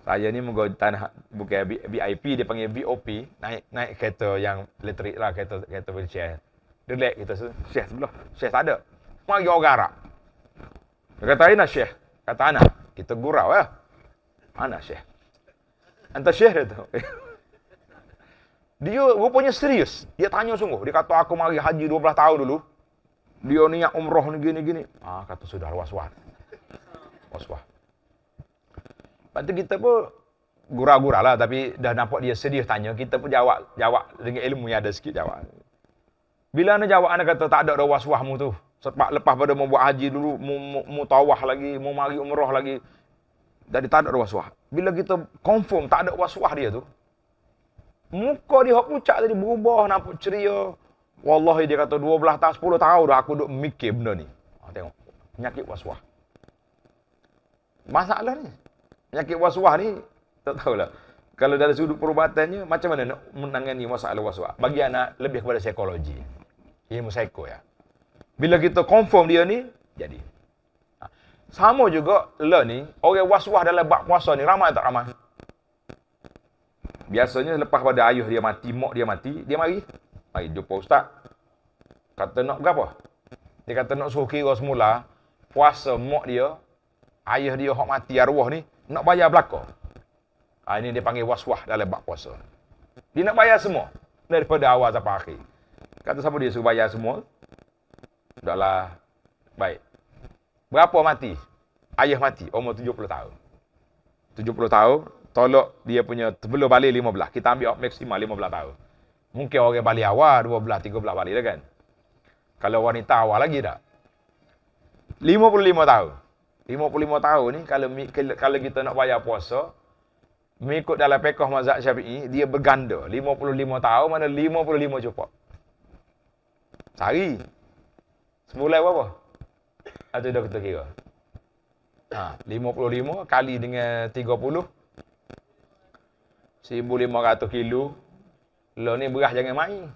Saya ni moga tanah bukan VIP, dia panggil VOP, naik kereta yang elektrik lah, kereta wheelchair. Relax kita syekh sebelah. Syekh tak ada. Mari orang Arab. Dia kata Aina syekh. Kata Ana. Kita gurau ya. Ana syekh. Anta syekh dia tu. Dia rupanya serius. Dia tanya sungguh. Dia kata aku mari haji 12 tahun dulu. Dia niat umrah ni gini-gini. Kata sudah was-was. Was-was. Lepas tu kita pun gurau-gurau lah. Tapi dah nampak dia serius tanya. Kita pun jawab dengan ilmu yang ada sikit jawab. Bila anda jawab, anda kata tak ada was-wasmu tu. Sebab lepas pada mau buat haji dulu, mau tawah lagi, mau mari umrah lagi. Jadi tak ada was-was. Bila kita confirm tak ada was-was dia tu, muka dia hok pucat tadi berubah, nampak ceria. Wallahi dia kata 12 tahun, 10 tahun dah aku duk mikir benda ni. Tengok. Penyakit was-was. Masalah ni. Penyakit was-was ni, tak tahulah. Kalau dari sudut perubatannya, macam mana nak menangani masalah was-was? Bagi anak, lebih kepada psikologi. Ilmu psiko ya. Bila kita confirm dia ni, jadi. Sama juga, ni, orang was-was dalam bab puasa ni, ramai tak ramai? Biasanya lepas pada ayah dia mati, mak dia mati, dia mari jumpa ustaz. Kata nak berapa? Dia kata nak suruh kira semula, puasa mak dia, ayah dia hak mati arwah ni, nak bayar belaka. Ini dia panggil was-was dalam bab puasa. Dia nak bayar semua. Daripada awal sampai akhir. Kata siapa dia suruh bayar semua? Sudahlah. Baik. Berapa mati? Ayah mati. Umur 70 tahun. 70 tahun. Tolak dia punya sebelum balik 15. Kita ambil maksimal 15 tahun. Mungkin orang balik awal 12, 13 balik dah kan. Kalau wanita awal lagi tak? 55 tahun. 55 tahun ni kalau kita nak bayar puasa, mengikut dalam fiqh mazhab Syafi'i, dia berganda. 55 tahun mana 55 cukup. Sehari. Sebulan berapa? Atau dah kita kira. 55 kali dengan 30. 1,500 kilo. Lo ni beras jangan main.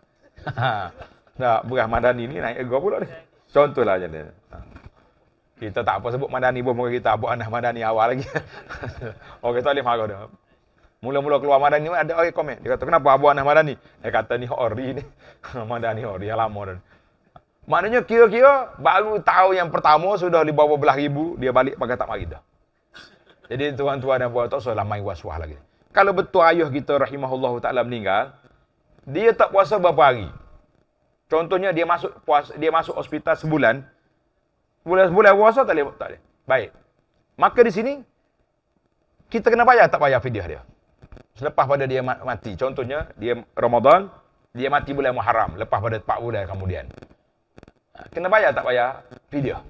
Nah, beras Madani ni naik harga pula ni. Contohlah macam ni. Kita tak apa sebut Madani pun muka kita buat anak Madani awal lagi. Orang tak boleh marah dah. Mula-mula keluar Madani ada orang komen. Dia kata kenapa abu anak Madani? Dia kata ni ori ni. Madani ori yang lama dah. Maknanya kira-kira baru tahun yang pertama sudah di bawah belah ribu dia balik pakai tak mari dah. Jadi tuan-tuan dan puan-puan tak usah lamai was-was lagi. Kalau betul ayah kita rahimahullah taala meninggal, dia tak puasa berapa hari. Contohnya dia masuk hospital sebulan. Sebulan puasa tak boleh. Baik. Maka di sini kita kena bayar tak bayar fidyah dia. Selepas pada dia mati. Contohnya dia Ramadan, dia mati bulan Muharram lepas pada 4 bulan kemudian. Kena bayar tak bayar fidyah?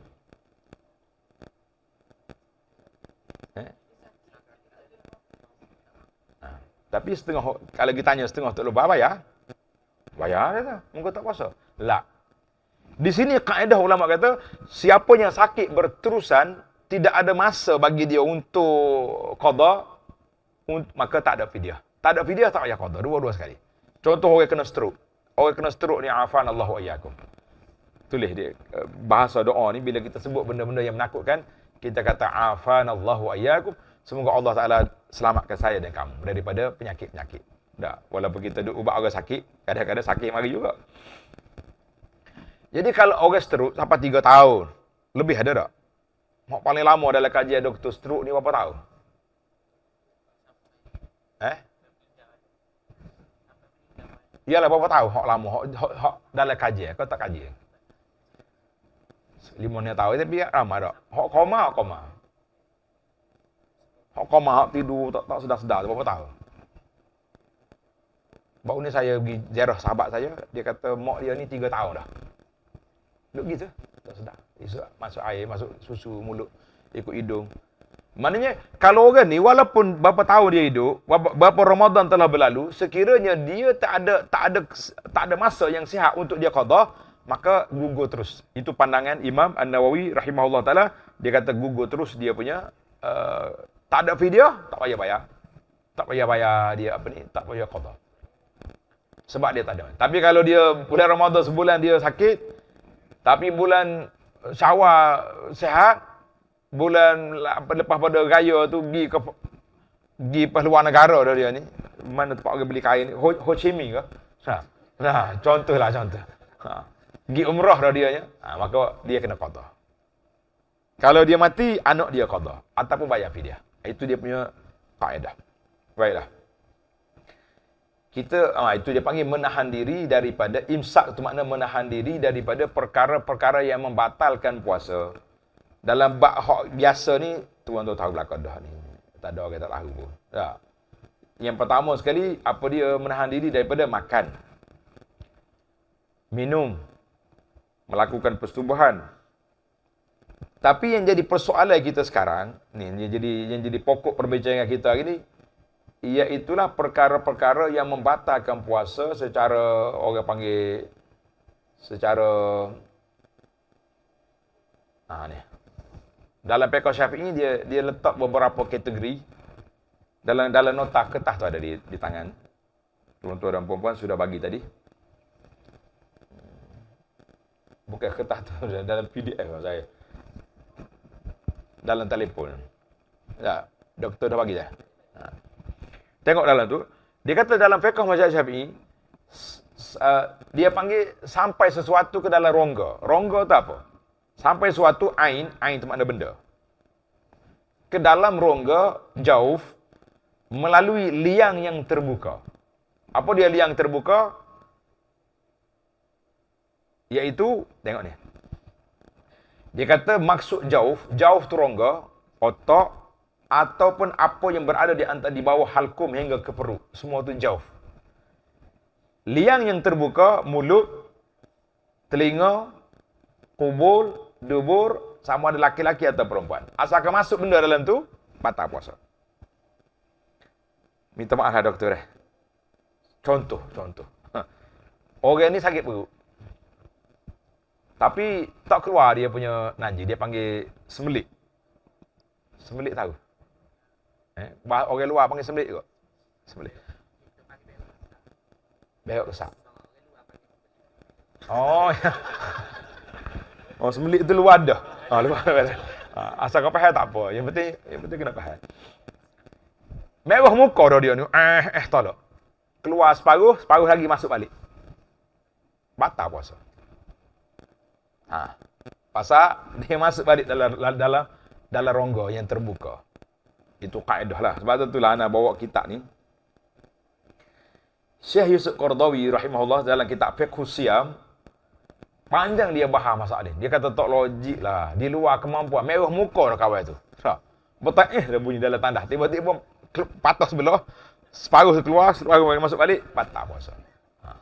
Tapi setengah, kalau kita tanya setengah tak lupa bayar. Bayar dia tak? Mungkin tak puasa. Tak. Di sini kaedah ulama kata, siapa yang sakit berterusan, tidak ada masa bagi dia untuk qada, maka tak ada fidyah. Tak ada fidyah, tak payah qada. Dua-dua sekali. Contoh orang kena stroke. orang kena stroke ni afanallahu ayyakum. Tulis dia bahasa doa ni bila kita sebut benda-benda yang menakutkan, kita kata afanallahu ayyakum, semoga Allah Taala selamatkan saya dan kamu daripada penyakit-penyakit. Dah, walaupun kita duk ubat orang sakit, kadang-kadang sakit mari juga. Jadi kalau orang stroke sampai 3 tahun, lebih ada tak? Hak paling lama dalam kajian doktor stroke ni berapa tahun? Iyalah berapa tahun hak lama, hak dalam kajian, kau tak kaji. 5 tahun tapi ramai tak? Hak koma. Hak koma, hak tidur tak sedar-sedar berapa tahun? Baru ni saya pergi ziarah sahabat saya, dia kata mak dia ni 3 tahun dah. Duk gitu, tak sedar. Masuk air, masuk susu mulut, ikut hidung. Maknanya, kalau orang ni walaupun berapa tahun dia hidup, berapa Ramadan telah berlalu, sekiranya dia tak ada masa yang sihat untuk dia qada, maka gugur terus. Itu pandangan Imam An-Nawawi rahimahullah taala, dia kata gugur terus dia punya tak ada fidyah, tak payah bayar. Tak payah bayar dia tak payah qada. Sebab dia tak ada. Tapi kalau dia bulan Ramadan sebulan dia sakit, tapi bulan Syawal sihat, bulan lepas pada raya tu pergi ke luar negara dah dia ni. Mana tempat orang beli kain ni? Ho Chi Minh ke? Nah, contoh. Pergi umrah dah dia nya. Maka dia kena qada. Kalau dia mati, anak dia qada ataupun bayar fidyah. Itu dia punya kaedah. Baiklah. Itu dia panggil menahan diri daripada imsak, itu makna menahan diri daripada perkara-perkara yang membatalkan puasa. Dalam bab hak biasa ni, tuan tahu belakang dah ni. Tak ada orang tak tahu pun. Tak. Yang pertama sekali, apa dia menahan diri daripada makan, minum, melakukan persetubuhan. Tapi yang jadi persoalan kita sekarang, ni yang jadi pokok perbincangan kita hari ni, iaitulah perkara-perkara yang membatalkan puasa secara orang panggil ni. Dalam fiqh Syafi'i dia letak beberapa kategori. Dalam nota kertas tu ada di tangan. Tuan-tuan dan puan-puan sudah bagi tadi. Bukan kertas tu, dalam PDF saya. Dalam telefon. Ya, doktor dah bagi dah. Tengok dalam tu, dia kata dalam fiqh mazhab Syafi'i, dia panggil sampai sesuatu ke dalam rongga. Rongga tu apa? Sampai suatu ain tu makna benda. Ke dalam rongga jauf melalui liang yang terbuka. Apa dia liang terbuka? Iaitu, tengok ni. Dia kata maksud jauf tu rongga, otak, ataupun apa yang berada di bawah halkum hingga ke perut. Semua tu jauf. Liang yang terbuka, mulut, telinga, kubul, dubur, sama ada laki-laki atau perempuan. Asalkan masuk benda dalam tu, batal puasa. Minta maaf lah doktor. Contoh. Orang ni sakit perut. Tapi tak keluar dia punya nanji. Dia panggil semelik. Semelik tahu? Orang luar panggil semelik juga. Semelik. Beok rosak. Oh, ya. Oh, semelik tu luar dah. Luar. Asal kau faham tak apa. Yang penting kena faham. Merah muka dah dia ni. Tolak. Keluar separuh lagi masuk balik. Batal puasa. Pasal dia masuk balik dalam rongga yang terbuka. Itu kaedah lah. Sebab itulah ana bawa kitab ni. Syekh Yusuf Qaradawi rahimahullah dalam kitab Fiqhus Siyam, panjang dia bahas masalah ni. Dia kata tak logik lah. Di luar kemampuan. Merah muka dah kawan tu. Betak dah bunyi dalam tandas. Tiba-tiba patah sebelah. Separuh keluar, separuh masuk balik. Patah puasa.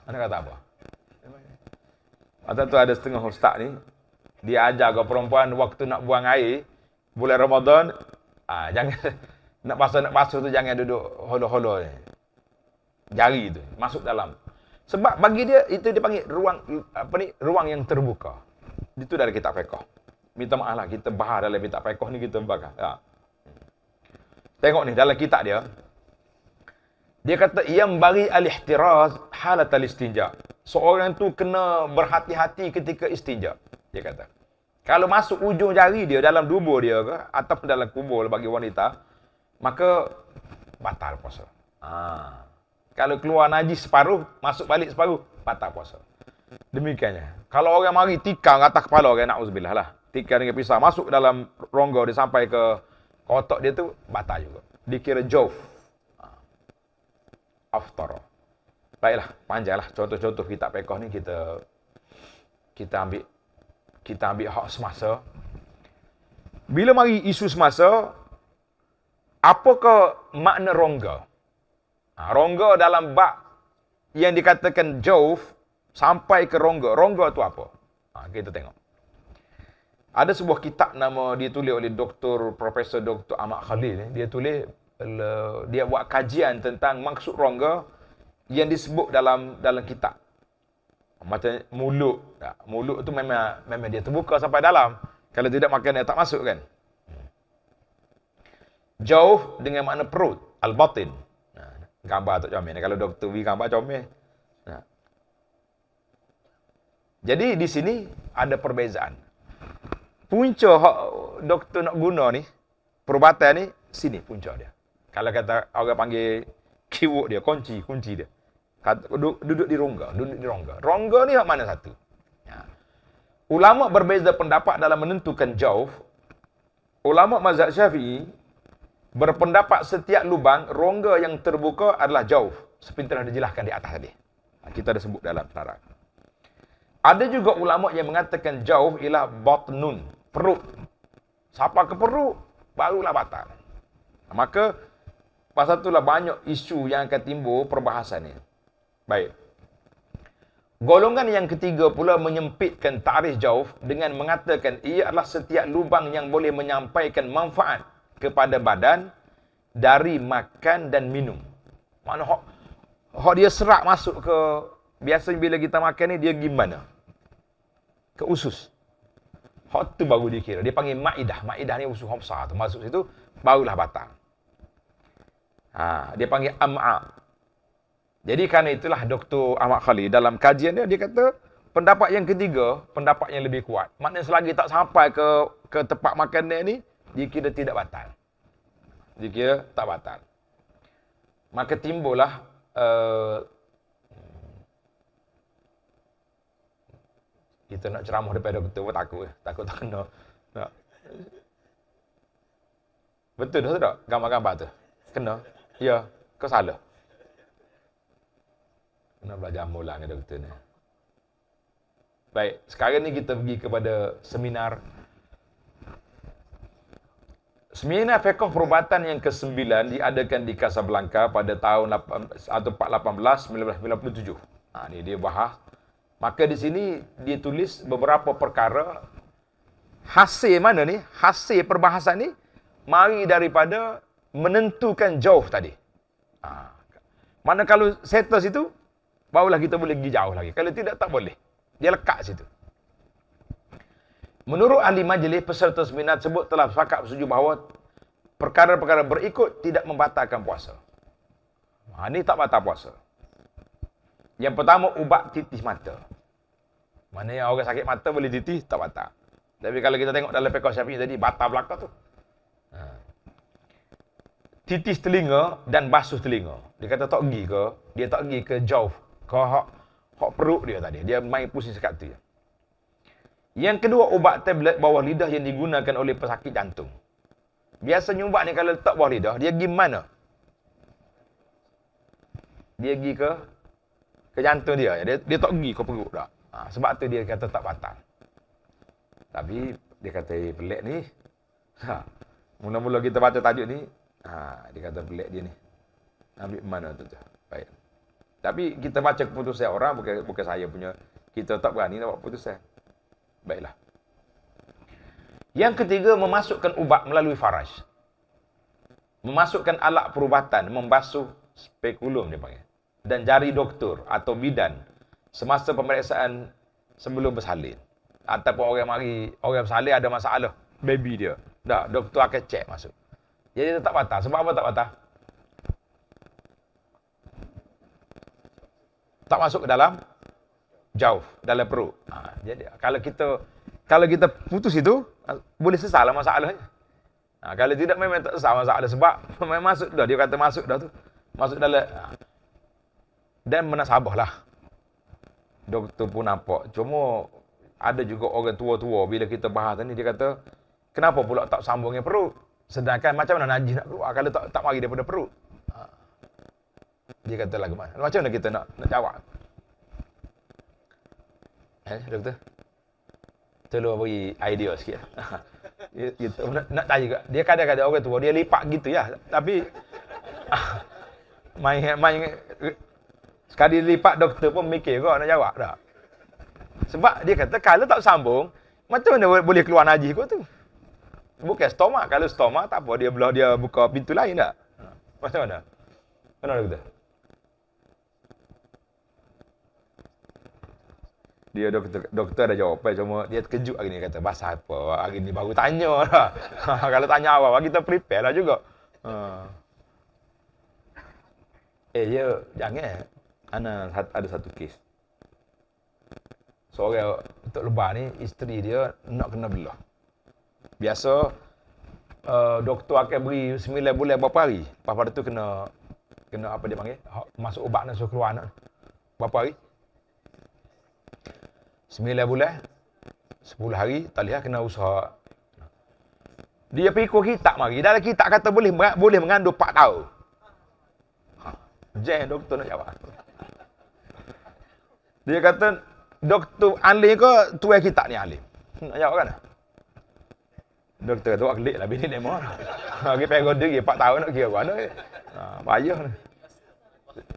Anda kata apa? Atau tu ada setengah ustaz ni. Dia ajar ke perempuan waktu nak buang air. Bulan Ramadan. Jangan nak basuh tu jangan duduk holo-holo ni. Jari tu masuk dalam. Sebab bagi dia itu dia panggil ruang yang terbuka. Itu dari kitab fiqh. Minta maaf lah kita bahas dalam kitab fiqh ni kita bahas. Tengok ni dalam kitab dia. Dia kata yang bagi al-ihtiraz halat al-istinja. seorang tu kena berhati-hati ketika istinja. Dia kata. Kalau masuk ujung jari dia dalam dubur dia ke, ataupun dalam kubur bagi wanita, maka batal puasa. Kalau keluar najis separuh, masuk balik separuh, batal puasa. Demikiannya. Kalau orang mari tikar atas kepala orang, na'udzubillah lah. Tikar dengan pisau, masuk dalam rongga dia sampai ke otak dia tu, batal juga. Dikira jauf. Aftar. Baiklah, panjanglah contoh-contoh kitab fiqh ni kita ambil hak semasa. Bila mari isu semasa, apakah makna rongga? Rongga dalam bab yang dikatakan jauf sampai ke rongga. Rongga tu apa? Kita tengok. Ada sebuah kitab nama ditulis oleh Profesor Dr. Ahmad Khalil. Dia tulis, dia buat kajian tentang maksud rongga yang disebut dalam kitab. Macam mulut. Mulut tu memang dia terbuka sampai dalam. Kalau tidak makan dia tak masuk kan. Jauf dengan makna perut. Al-batin. Gambar tak comel. Kalau Dr. V gambar comel. Jadi di sini ada perbezaan. Punca hak doktor nak guna ni, perubatan ni, sini punca dia. Kalau kata orang panggil keyword dia, kunci dia. Duduk di rongga. Rongga ni hak mana satu? Ulama berbeza pendapat dalam menentukan jauf. Ulama mazhab Syafi'i berpendapat setiap lubang rongga yang terbuka adalah jauf, seperti telah dijelaskan di atas tadi. Kita dah sebut dalam penerang. Ada juga ulama yang mengatakan jauf ialah batnun, perut. Siapa ke perut, barulah batal. Maka pasal itulah banyak isu yang akan timbul perbahasan ni. Baik. Golongan yang ketiga pula menyempitkan ta'rif jauf dengan mengatakan ia adalah setiap lubang yang boleh menyampaikan manfaat kepada badan dari makan dan minum. Mana hak dia serak masuk ke, biasanya bila kita makan ni dia gimana? Ke usus. Hak tu baru dikira. Dia panggil ma'idah. Ma'idah ni usus besar tu. Masuk situ barulah batal. Dia panggil am'a. Jadi kerana itulah Dr. Ahmad Khalil dalam kajian dia kata pendapat yang ketiga, pendapat yang lebih kuat. Maknanya selagi tak sampai ke tempat makan dia ni, dikira tidak batal. Dikira tak batal. Maka timbullah kita nak ceramah daripada doktor pun takut tak kena. Betul tak? Gambar-gambar tu. Kena. Ya, kau salah. Kena belajar mula dengan doktor ni. Baik, sekarang ni kita pergi kepada seminar fiqh perubatan yang ke-9 diadakan di Casablanca pada tahun 1997. Ni dia bahas. Maka di sini dia tulis beberapa perkara. Hasil mana ni? Hasil perbahasan ni mari daripada menentukan jauf tadi. Mana kalau settle situ, barulah kita boleh pergi jauh lagi. Kalau tidak, tak boleh. Dia lekat situ. Menurut ahli majlis, peserta seminar tersebut telah sepakat bersetuju bahawa perkara-perkara berikut tidak membatalkan puasa. Ini tak batal puasa. Yang pertama, ubat titis mata. Maknanya orang sakit mata boleh titis, tak batal. Tapi kalau kita tengok dalam fiqh Syafi'i tadi, batal belakang tu. Titis telinga dan basuh telinga. Dia kata tak pergi ke, dia tak pergi ke jauf, ke hak perut dia tadi. Dia main pusing sekat tu. Yang kedua, ubat tablet bawah lidah yang digunakan oleh pesakit jantung. Biasanya ubat ni kalau letak bawah lidah, dia pergi mana? Dia pergi ke jantung dia. Dia tak pergi ke perut dah. Sebab tu dia kata tak batal. Tapi dia kata pelik ni. Mula-mula kita baca tajuk ni, dia kata pelik dia ni. Ambil mana tu? Baik. Tapi kita baca keputusan orang, bukan saya punya. Kita tak berani nak buat keputusan. Baiklah. Yang ketiga, memasukkan ubat melalui faraj. Memasukkan alat perubatan, membasuh spekulum dia panggil. Dan jari doktor atau bidan semasa pemeriksaan sebelum bersalin. Ataupun orang bersalin ada masalah baby dia. Dah, doktor akan cek masuk. Jadi tak batal. Sebab apa tak batal? Tak masuk ke dalam jauh dalam perut. Jadi kalau kita putus itu, boleh selesai masalahnya. Kalau tidak memang tak selesai masalah sebab memang masuk dah, dia kata masuk dah tu. Masuk dalam dan menasabahlah. Doktor pun nampak. Cuma ada juga orang tua-tua bila kita bahas ni dia kata, kenapa pula tak sambungnya perut? Sedangkan macam mana najis nak keluar kalau tak mari daripada perut? Dia kata lagi mana? Macam mana kita nak jawab? Doktor? Tolong bagi idea sikit. Gitu. Nak tanya juga. Dia kadang-kadang orang tua dia lipat gitu ya. Tapi main sekali lipat doktor pun mikir kau nak jawab tak? Sebab dia kata kalau tak sambung, macam mana boleh keluar najis kau tu? Bukan stoma. Kalau stoma tak apa, dia buka pintu lain tak? Macam mana? Mana doktor? Dia doktor ada jawapan, cuma dia terkejut hari ni kata, bahasa apa? Hari ni baru tanya lah. Kalau tanya awal, kita prepare lah juga. Jangan. Ana ada satu kes. Seorang Tok Lebah ni, isteri dia nak kena belah. Biasa, doktor akan beri 9 bulan berapa hari. Lepas tu kena apa dia panggil? Masuk ubat nak suruh keluar anak. Berapa hari? 9 bulan, 10 hari, tak lihat kena usaha. Dia pikir kitab mari. Dalam kitab kata boleh mengandung 4 tahun. Jangan doktor nak jawab. Dia kata, doktor alim ke tuai kitab ni alim? Nak jawab kan? Doktor kata, awak kelik lah bini demo. Lagi pegang diri 4 tahun nak kira mana. Payah ni.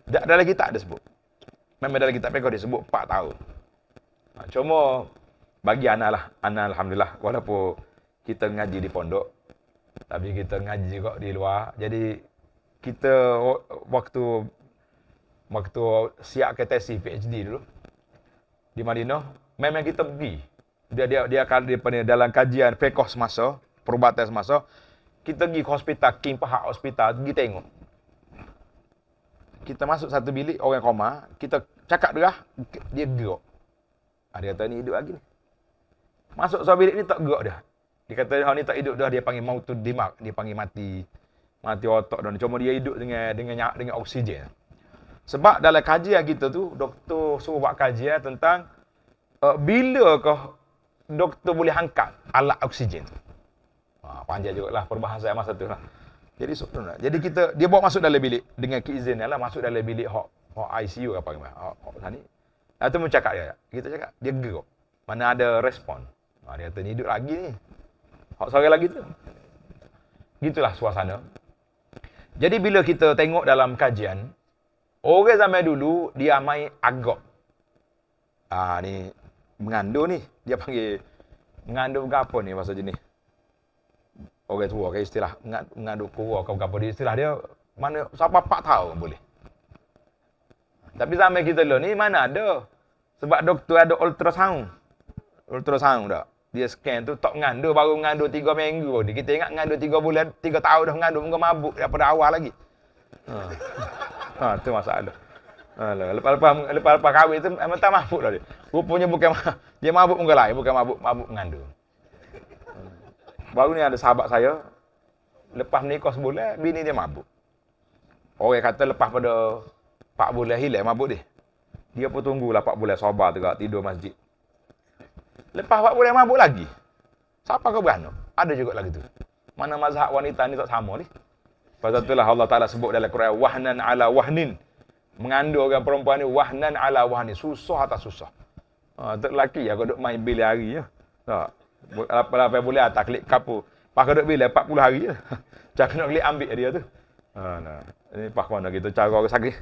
Dalam kitab dia sebut. Memang dalam kitab pegang dia sebut 4 tahun. Cuma bagi anak lah, anak alhamdulillah walaupun kita ngaji di pondok tapi kita ngaji juga di luar. Jadi kita waktu siap ke tesis PhD dulu di Madinah, memang kita pergi. Dia akan dalam kajian fiqh semasa, perubatan semasa, kita pergi ke hospital, King Fahad Hospital, pergi tengok. Kita masuk satu bilik orang koma, kita cakap derah, dia gerak. Dia kata ni hidup lagi ni. Masuk sebuah bilik ni tak gerak dah. Dia kata hang ni tak hidup dah, dia panggil mautud dimak, dia panggil mati otak dah. Cuma dia hidup dengan oksigen. Sebab dalam kajian kita tu, doktor suruh buat kajian tentang bilakah doktor boleh angkat alat oksigen. Panjang jugalah perbahasan masa tu lah. Jadi dia bawa masuk dalam bilik dengan keizinan lah, masuk dalam bilik hok ICU apa gimana. Hok sana. Itu pun cakap dia. Kita cakap, dia gerak. Mana ada respon. Dia kata, ni hidup lagi ni. Hak sore lagi tu. Gitulah suasana. Jadi bila kita tengok dalam kajian, orang zaman dulu, dia main agak. Ni, mengandung ni. Dia panggil, mengandung apa ni bahasa jenis? Orang tua ke istilah. Mengandung kurang ke apa. Istilah dia, mana, sampai 4 tahun boleh. Tapi zaman kita dulu ni mana ada. Sebab doktor ada ultrasound. Ultrasound tak. Dia scan tu tak mengandung, baru mengandung 3 minggu. Kita ingat mengandung 3 bulan, 3 tahun dah mengandung, muka mabuk daripada awal lagi. Tu masalah. Lepas kahwin tu memang tak mabuk dah dia. Rupanya bukan dia mabuk muka lain, bukan mabuk mengandung. Baru ni ada sahabat saya, lepas menikah sebulan, bini dia mabuk. Orang kata lepas pada 4 bulan hilang mabuk dia. Dia pun tunggulah 4 bulan sabar tegak tidur masjid. Lepas 4 bulan mabuk lagi. Siapa kau beranak? Ada juga lagi tu. Mana mazhab wanita ni tak sama ni. Pasal itulah Allah Ta'ala sebut dalam Quran, wahnan ala wahnin. Mengandung orang perempuan ni wahnan ala wahnin. Susah atas susah. Untuk lelaki aku duduk main bilik hari je. Tak. Apa boleh atas klik kapur. Pas kau duduk bilik 40 hari je. Jangan nak klik ambil dia tu. Ini pas mana kita cara orang sakit.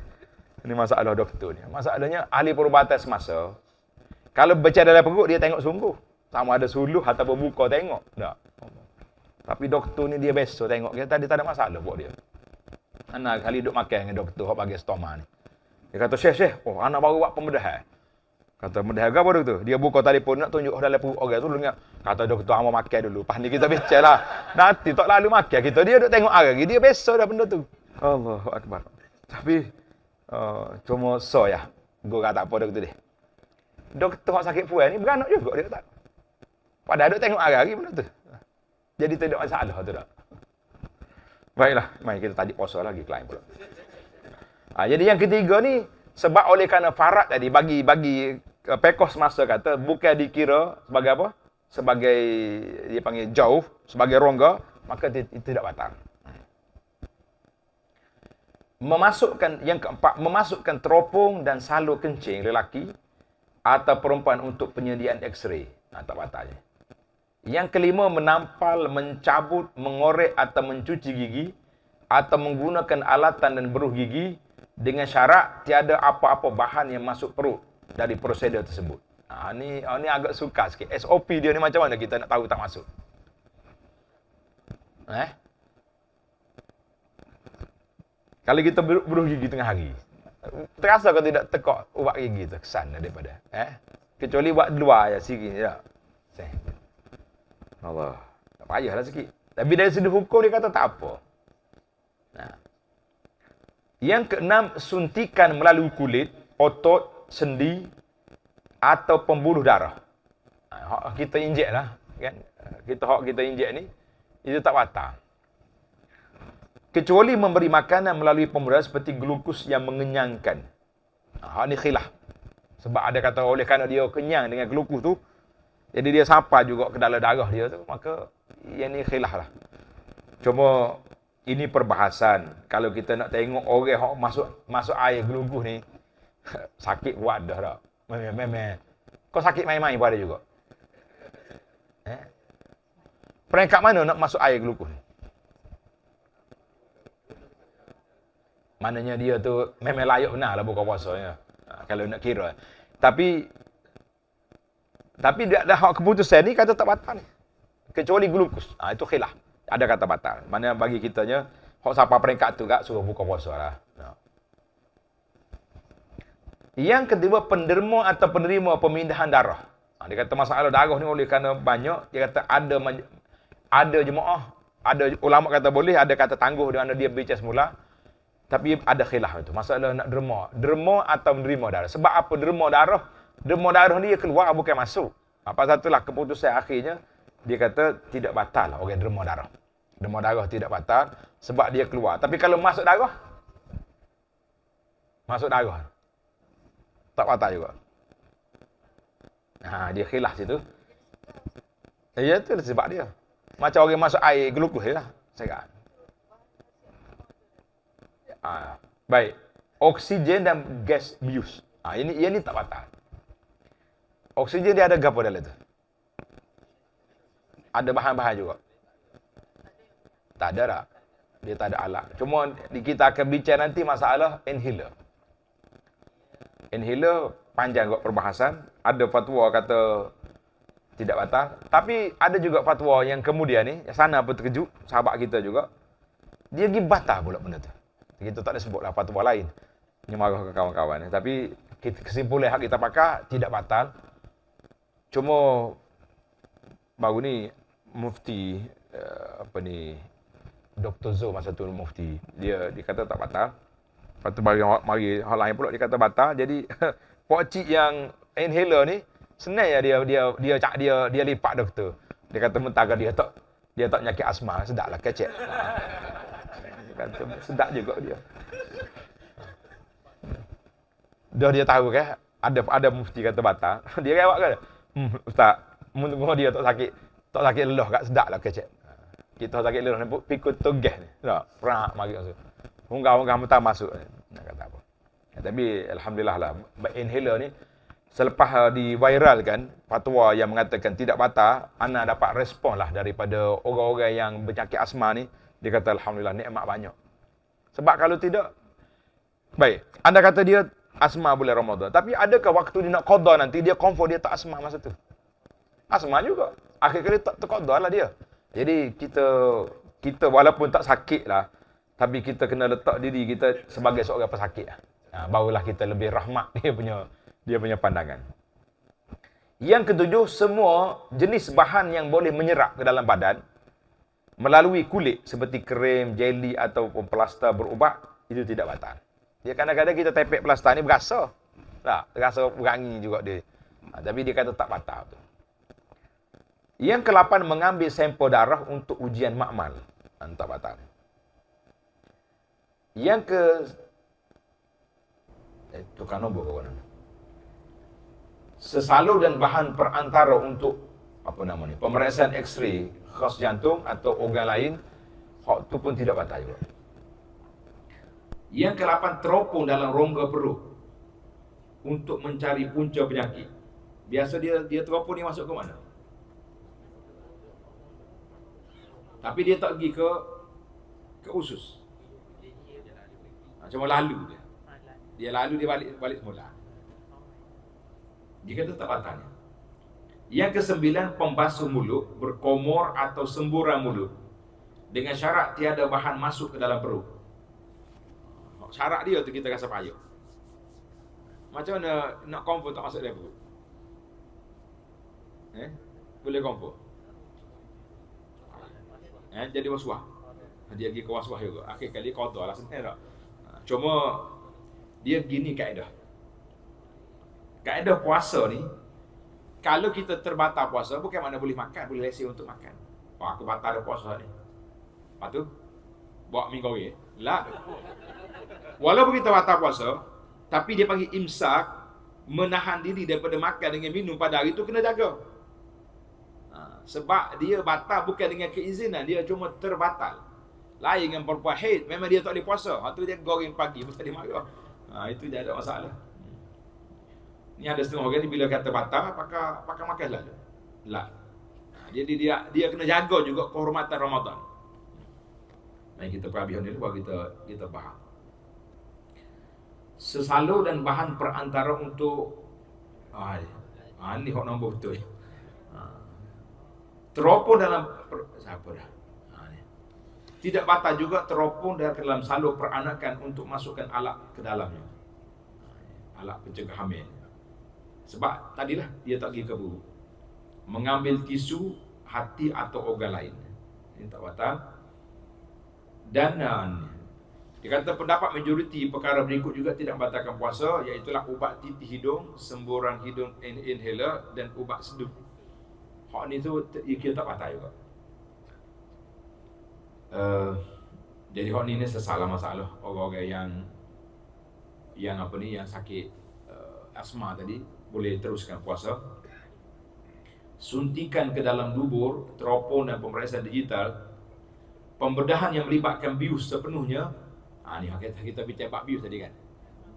Ini masalah doktor ni. Masalahnya ahli perubatan semasa. Kalau baca dalam perut dia tengok sungguh. Sama ada suluh ataupun buka tengok. Tak. Tapi doktor ni dia biasa tengok. Dia tak ada masalah buat dia. Anak kali duduk makan dengan doktor hok bagi stoma ni. Dia kata, "Syekh, anak baru buat pembedahan." Kata, "Pembedahan apa doktor?" Dia buka telefon nak tunjuk dalam perut orang tu dengar. Kata doktor, "Hang mau makan dulu." Pas ni kita bincang lah. Nanti tak lalu makan kita. Dia duduk tengok hari. Dia biasa dah benda tu. Allahu akbar. Tapi cuma so ya. Gua kata apa doktor dia. doktor hak sakit puan ni beranak juga dia tak. Padahal duk tengok hari-hari benda tu. Jadi tidak masalah tu tak. Baiklah, mari kita tadi puasa lagi klaim pula. Jadi yang ketiga ni sebab oleh kerana farat tadi bagi pekos masa kata bukan dikira sebagai apa? Sebagai dia panggil jauh, sebagai rongga, maka dia tidak batal. Yang keempat, memasukkan teropong dan salur kencing lelaki atau perempuan untuk penyediaan X-ray. Tak batalnya. Yang kelima, menampal, mencabut, mengorek atau mencuci gigi atau menggunakan alatan dan beruh gigi dengan syarat tiada apa-apa bahan yang masuk perut dari prosedur tersebut. Ni agak sukar sikit. SOP dia ni macam mana kita nak tahu tak masuk? Kalau kita beruh gigi tengah hari, terasa kau tidak tekak ubat gigi tu, kesan daripada. Kecuali buat di luar je, sikit je. Allah, tak payahlah sikit. Tapi dari sudut hukum dia kata tak apa. Yang keenam, suntikan melalui kulit, otot, sendi atau pembuluh darah. Hak kita injek lah, kan? Kita injek ni, itu tak batal. Kecuali memberi makanan melalui pembuluh darah seperti glukus yang mengenyangkan. Ni khilaf. Sebab ada kata oleh kerana dia kenyang dengan glukus tu, jadi dia sampai juga ke dalam darah dia tu, maka yang ni khilaf lah. Cuma ini perbahasan. Kalau kita nak tengok orang yang masuk air glukus ni, sakit buat dah tak? Memang. Kau sakit main-main pun ada juga. Peringkat mana nak masuk air glukus ni? Maknanya dia tu memang layak benar lah buka puasanya. Kalau nak kira. Tapi dia dah hak keputusan ni kata tak batal ni. Kecuali glukus. Itu khilaf. Ada kata batal. Mana bagi kitanya hak siapa peringkat tu gak suruh buka puasa lah. Yang kedua, penderma atau penerima pemindahan darah. Dia kata masalah darah ni oleh kerana banyak, dia kata ada jemaah, ada ulama kata boleh, ada kata tangguh dengan dia bincang semula. Tapi ada khilaf itu. Masalah nak derma atau menerima darah. Sebab apa derma darah? Derma darah ni dia keluar bukan masuk. Apa satulah keputusan akhirnya dia kata tidak batal orang derma darah. Derma darah tidak batal sebab dia keluar. Tapi kalau masuk darah tak batal juga. Dia khilaf situ. Ya tu sebab dia. Macam orang masuk air glukos lah. Saya baik. Oksigen dan gas bius. Ini tak batal. Oksigen dia ada apa dalam tu? Ada bahan-bahan juga. Tak ada tak? Dia tak ada alat. Cuma kita akan bincang nanti masalah inhaler. Inhaler panjang juga perbahasan. Ada fatwa kata tidak batal. Tapi ada juga fatwa yang kemudian ni, sana pun terkejut, sahabat kita juga. Dia pergi batal pula benda tu. Kita tak ada sebutlah fatwa lain. Ini marah ke kawan-kawan. Tapi kesimpulan hak kita pakai tidak batal. Cuma baru ni mufti Dr. Zo masa tu mufti. Dia kata tak batal. Lepas tu mari hal lain pula dia kata batal. Jadi pokcik yang inhaler ni senang ya dia lipat doktor. Dia kata mentara dia tak penyakit asma, sedaplah kecek. Kata sedap juga dia. Dia tahu kan ada mufti kata batal. Dia rewak kan. Ustaz, mun dia tak sakit lelah kat sedaplah kecek. Kita sakit lelah ni pikul tugas ni. Tak, perak mari masuk. Unggah mentah masuk. Nak kata apa. Tapi alhamdulillah lah inhaler ni selepas diviralkan fatwa yang mengatakan tidak batal, ana dapat respon lah daripada orang-orang yang berpenyakit asma ni. Dia kata alhamdulillah nikmat banyak. Sebab kalau tidak, baik, anda kata dia asma bulan Ramadan, tapi adakah waktu dia nak qada nanti dia confirm dia tak asma masa tu? Asma juga. Akhir kali tak qada lah dia. Jadi kita walaupun tak sakit lah, tapi kita kena letak diri kita sebagai seorang pesakit lah. Barulah kita lebih rahmat dia punya pandangan. Yang ketujuh, semua jenis bahan yang boleh menyerap ke dalam badan melalui kulit seperti krem, jeli atau plaster berubat itu tidak batal. Ya kadang-kadang kita tepek plaster ni berasa. Tak, terasa berangi juga dia. Tapi dia kata tak batal tu. Yang ke-8, mengambil sampel darah untuk ujian makmal. Tak batal. Yang ke tukar nombor ke mana? Sesalur dan bahan perantara untuk pemeriksaan X-ray khas jantung atau organ lain, hak tu pun tidak batal juga. Yang ke-8, teropong dalam rongga perut untuk mencari punca penyakit. Biasa dia teropong ni masuk ke mana? Tapi dia tak pergi ke usus. Cuma lalu dia. Dia lalu, dia balik semula. Dia kata tak batal. Yang ke-9, pembasuh mulut, berkomor atau semburan mulut dengan syarat tiada bahan masuk ke dalam perut. Syarat dia tu kita rasa payah. Macam mana nak confirm tak masuk dalam perut? Boleh confirm? Jadi waswah. Dia pergi ke waswah juga. Akhir kali kotor lah sebenarnya. Cuma dia gini kaedah. Kaedah puasa ni, kalau kita terbatal puasa, bukan mana boleh makan, boleh lesi untuk makan. Aku batal dah puasa ni. Lepas tu, buat minggu ni. Lah. Walaupun kita batal puasa, tapi dia panggil imsak, menahan diri daripada makan dengan minum pada hari tu kena jaga. Sebab dia batal bukan dengan keizinan, dia cuma terbatal. Lain dengan perempuan haid, memang dia tak boleh puasa. Lepas tu dia goreng pagi, pun tak boleh marah. Itu dia ada masalah. Ni ada setengah orang ni bila kata batal, pakai makan lalu. Lah. Dia kena jaga juga kehormatan Ramadan. Mari kita perhabiskan dulu baru kita faham. Sesalur dan bahan perantara untuk ni hak nombor betul. Teropong dalam siapa dah? Tidak batal juga teropong dalam salur peranakan untuk masukkan alat ke dalamnya. Alat pencegah hamil. Sebab tadilah dia tak pergi ke buru. Mengambil tisu, hati atau organ lain. Ini tak batal. Dan dia kata pendapat majoriti perkara berikut juga tidak membatalkan puasa, iaitu ubat titi hidung, semburan hidung inhaler dan ubat seduh. Hak ni tu kita tak batal juga. Jadi hak ni sesalah masalah orang-orang yang sakit asma tadi boleh teruskan puasa. Suntikan ke dalam dubur, teropong dan pemeriksaan digital, pembedahan yang melibatkan bius sepenuhnya. Ni kita bincang bab bius tadi kan.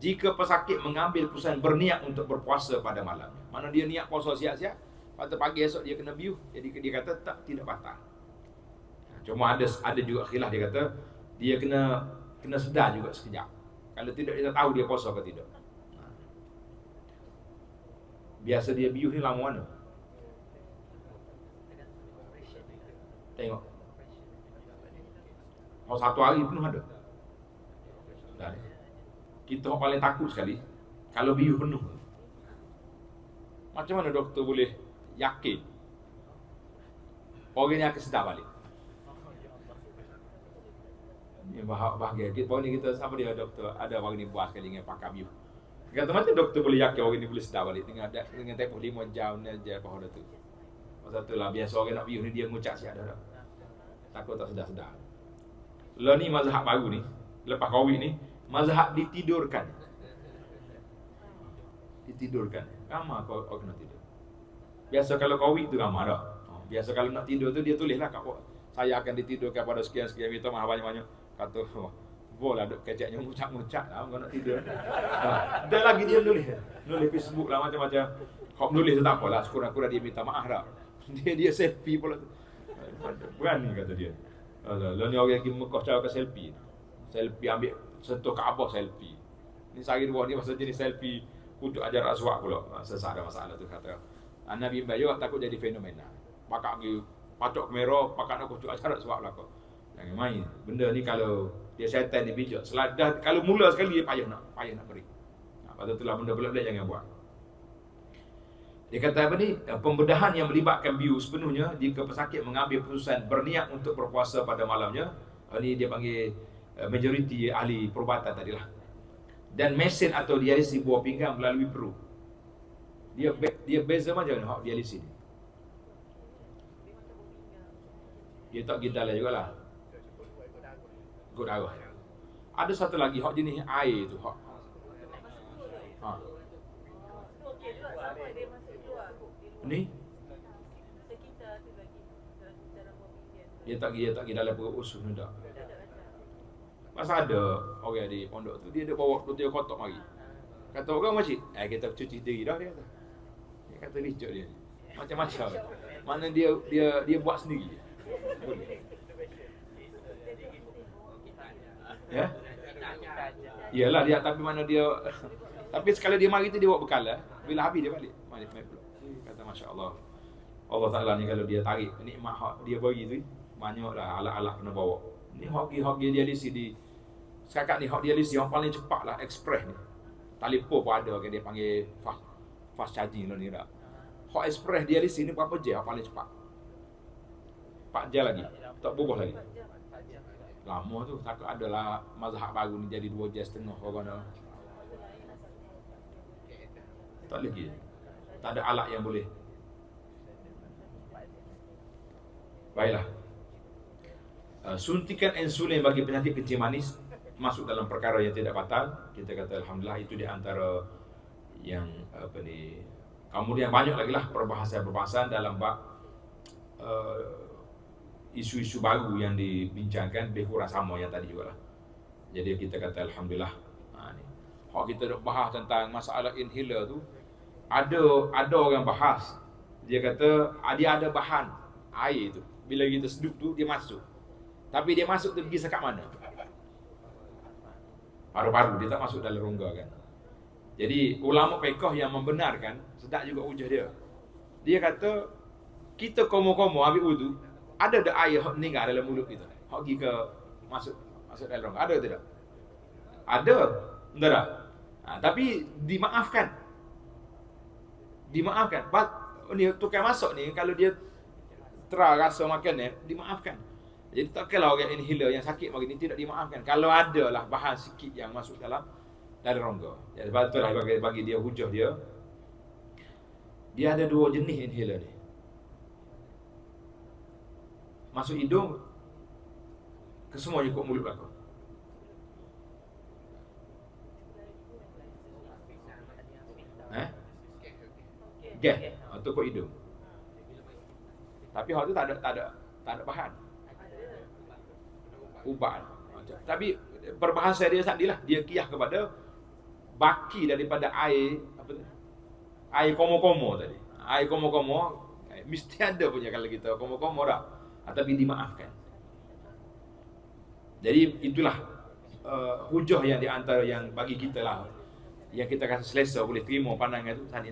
Jika pesakit mengambil keputusan berniat untuk berpuasa pada malam, mana dia niat puasa siap-siap, pada pagi esok dia kena bius, jadi dia kata tidak batal. Cuma ada juga khilaf, dia kata dia kena sedar juga sekejap. Kalau tidak dia tak tahu dia puasa atau tidak. Biasa dia bius ni lama mana? Tengok. Satu hari penuh ada. Dan kita paling takut sekali kalau bius penuh. Macam mana doktor boleh yakin orang ni akan sedar balik? Ini bahagia. Bahawa ni kita sama dia doktor, ada orang ni buat sekali dengan pakar bius. Kata macam doktor boleh yakin orang ni boleh sedar balik dengan tempoh 5 jam je pada tu. Pasal tu lah biasa orang nak bius ni dia ngucap siap dah. Takut tak sedar-sedar. Lah ni mazhab baru ni, lepas Covid ni, mazhab ditidurkan. Ditidurkan. Ramai kau kena tidur. Biasa kalau Covid tu ramai dah. Biasa kalau nak tidur tu dia tulislah kat saya akan ditidurkan pada sekian-sekian, minta maaf banyak-banyak. Kata boleh duk keceknya ngucap-ngucap lah kau nak tidur. Dah lagi dia nulis Facebook lah macam-macam. Kau nulis tu tak apalah, sekurang-kurang dia minta maaf dah. Dia selfie pula. Berani kata dia. Lalu ni orang yang Mekah cara ke selfie. Selfie ambil sentuh Kaabah selfie. Ni sehari dua ni masa jenis selfie untuk ajar aswak pula. Sesat ada masalah tu kata. Nabi Bayu takut jadi fenomena. Pakak pergi patok kamera, pakak nak kucuk ajar aswak belakang. Jangan main. Benda ni kalau dia syaitan dia bijak. Kalau mula sekali dia payah nak beri. Pasal itulah benda pelik-pelik jangan buat. Dia kata apa ni? Pembedahan yang melibatkan bius sepenuhnya jika pesakit mengambil keputusan berniat untuk berpuasa pada malamnya. Ini dia panggil majoriti ahli perubatan tadilah. Dan mesin atau dialisis buah pinggang melalui perut. Dia beza macam mana hak dialisis ni? Dia tak pergi dalam jugalah. Ikut darah. Ada satu lagi hak jenis air tu hak. Ha. Ni dia tak pergi dalam perut usus ni tak. Masa ada orang di pondok tu dia bawa botol kotak mari. Kata orang masjid, kita cuci diri dah dia kata. Dia kata licik dia. Macam-macam. Mana dia buat sendiri. Ya. Iyalah dia tapi mana dia tapi sekali dia mari tu dia bawa bekal bila habis dia balik. Mari pula. Kata masya-Allah. Allah Taala ni kalau dia tarik nikmat hak dia bagi tu banyaklah alat-alat kena bawa. Ni hak dialisis di sekarang ni hak dialisis yang paling cepat lah ekspres ni. Telefon pun ada dia panggil fast charging lah ni dah. Hak ekspres dialisis ni berapa jam paling cepat? 4 jam lagi. Tak berubah lagi. Lama tu takut adalah mazhab baru ni jadi 2 jam setengah orang dah. Tak lagi. Tak ada alat yang boleh. Baiklah. Suntikan insulin bagi penyakit kencing manis masuk dalam perkara yang tidak batal. Kita kata alhamdulillah itu di antara yang kemudian banyak lagi lah perbahasan dalam bab isu-isu baru yang dibincangkan lebih kurang sama yang tadi juga lah. Jadi kita kata alhamdulillah. Ni. Kalau kita nak bahas tentang masalah inhaler tu, ada orang bahas. Dia kata dia ada bahan air tu. Bila kita sedup tu dia masuk. Tapi dia masuk tu pergi sekat mana? Paru-paru, dia tak masuk dalam rongga kan. Jadi ulama fiqh yang membenarkan sedap juga hujah dia. Dia kata kita komo-komo ambil wudu, ada air hak meninggal dalam mulut kita. Hak pergi ke masuk dalam rongga. Ada ke tidak? Ada. Betul tak? Tapi dimaafkan. Ni tukar masuk ni kalau dia rasa makan ni dimaafkan. Jadi takkanlah orang inhaler yang sakit macam ni tidak dimaafkan. Kalau ada lah bahan sikit yang masuk dalam rongga. Jadi betul lah bagi dia hujah dia. Dia ada 2 jenis inhaler ni. Masuk hidung ke semua ikut mulut belakang. Gas. Itu ikut hidung. Tapi hal tu tak ada bahan. Ubat. Tapi perbahasa dia tadilah dia kiyah kepada baki daripada air air komo-komo tadi. Air komo-komo mesti ada punya kalau kita komo-komo dah. Tapi dimaafkan. Jadi itulah hujah yang di antara yang bagi kita lah yang kita rasa selesa boleh terima pandangan tu tadi.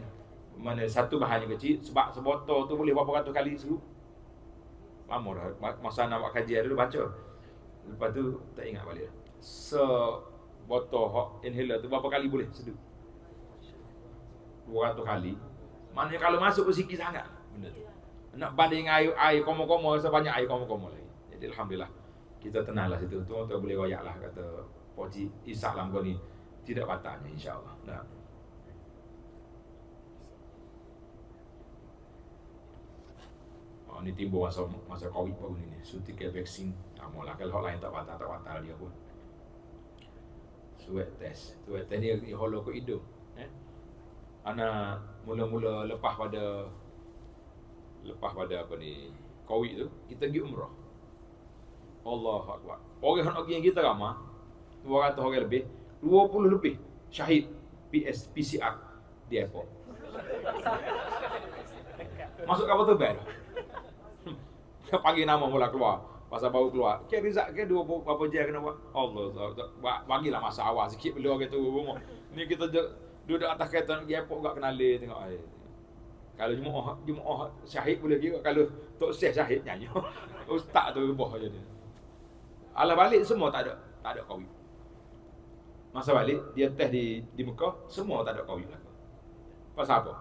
Mana satu bahan yang kecil sebab sebotol tu boleh berapa ratus kali seru. Lama dah masa nak buat kajian dulu baca. Lepas tu tak ingat balik. Sebotol hot inhaler tu berapa kali boleh seduh? 200 kali. Maknanya kalau masuk pun sikit sangat benda tu. Nak banding air komo-komo sebanyak air komo-komo lagi. Jadi alhamdulillah kita tenanglah situ. Tuan boleh royaklah kata Poci Isak Lamgo ni tidak batalnya insya-Allah. Nah. Ni timbul masa Covid baru ni suntikan vaksin. Mula kalau lain tak batal dia pun. Swab test dia holo ke hidung. Ana mula-mula lepas pada apa ni Covid tu kita pergi umrah. Allahu Akbar. Orang nak pergi yang kita ramai 200 orang lebih, 20 lebih syahid PCR di airport. Masuk kapal terbang dah. Pagi nama mula keluar. Pasal baru keluar. Rizak ke 20 berapa jam kena buat? Allah. Bagilah masa awal sikit beli orang tu rumah. Ni kita duduk atas kereta nak pergi airport gak kenali tengok air. Kalau jemaah syahid boleh kira. Kalau Tok Syekh syahid nyanyi. Ustaz tu rebah je dia. Alah balik semua tak ada Covid. Masa balik dia test di Mekah semua tak ada Covid lah. Pasal apa?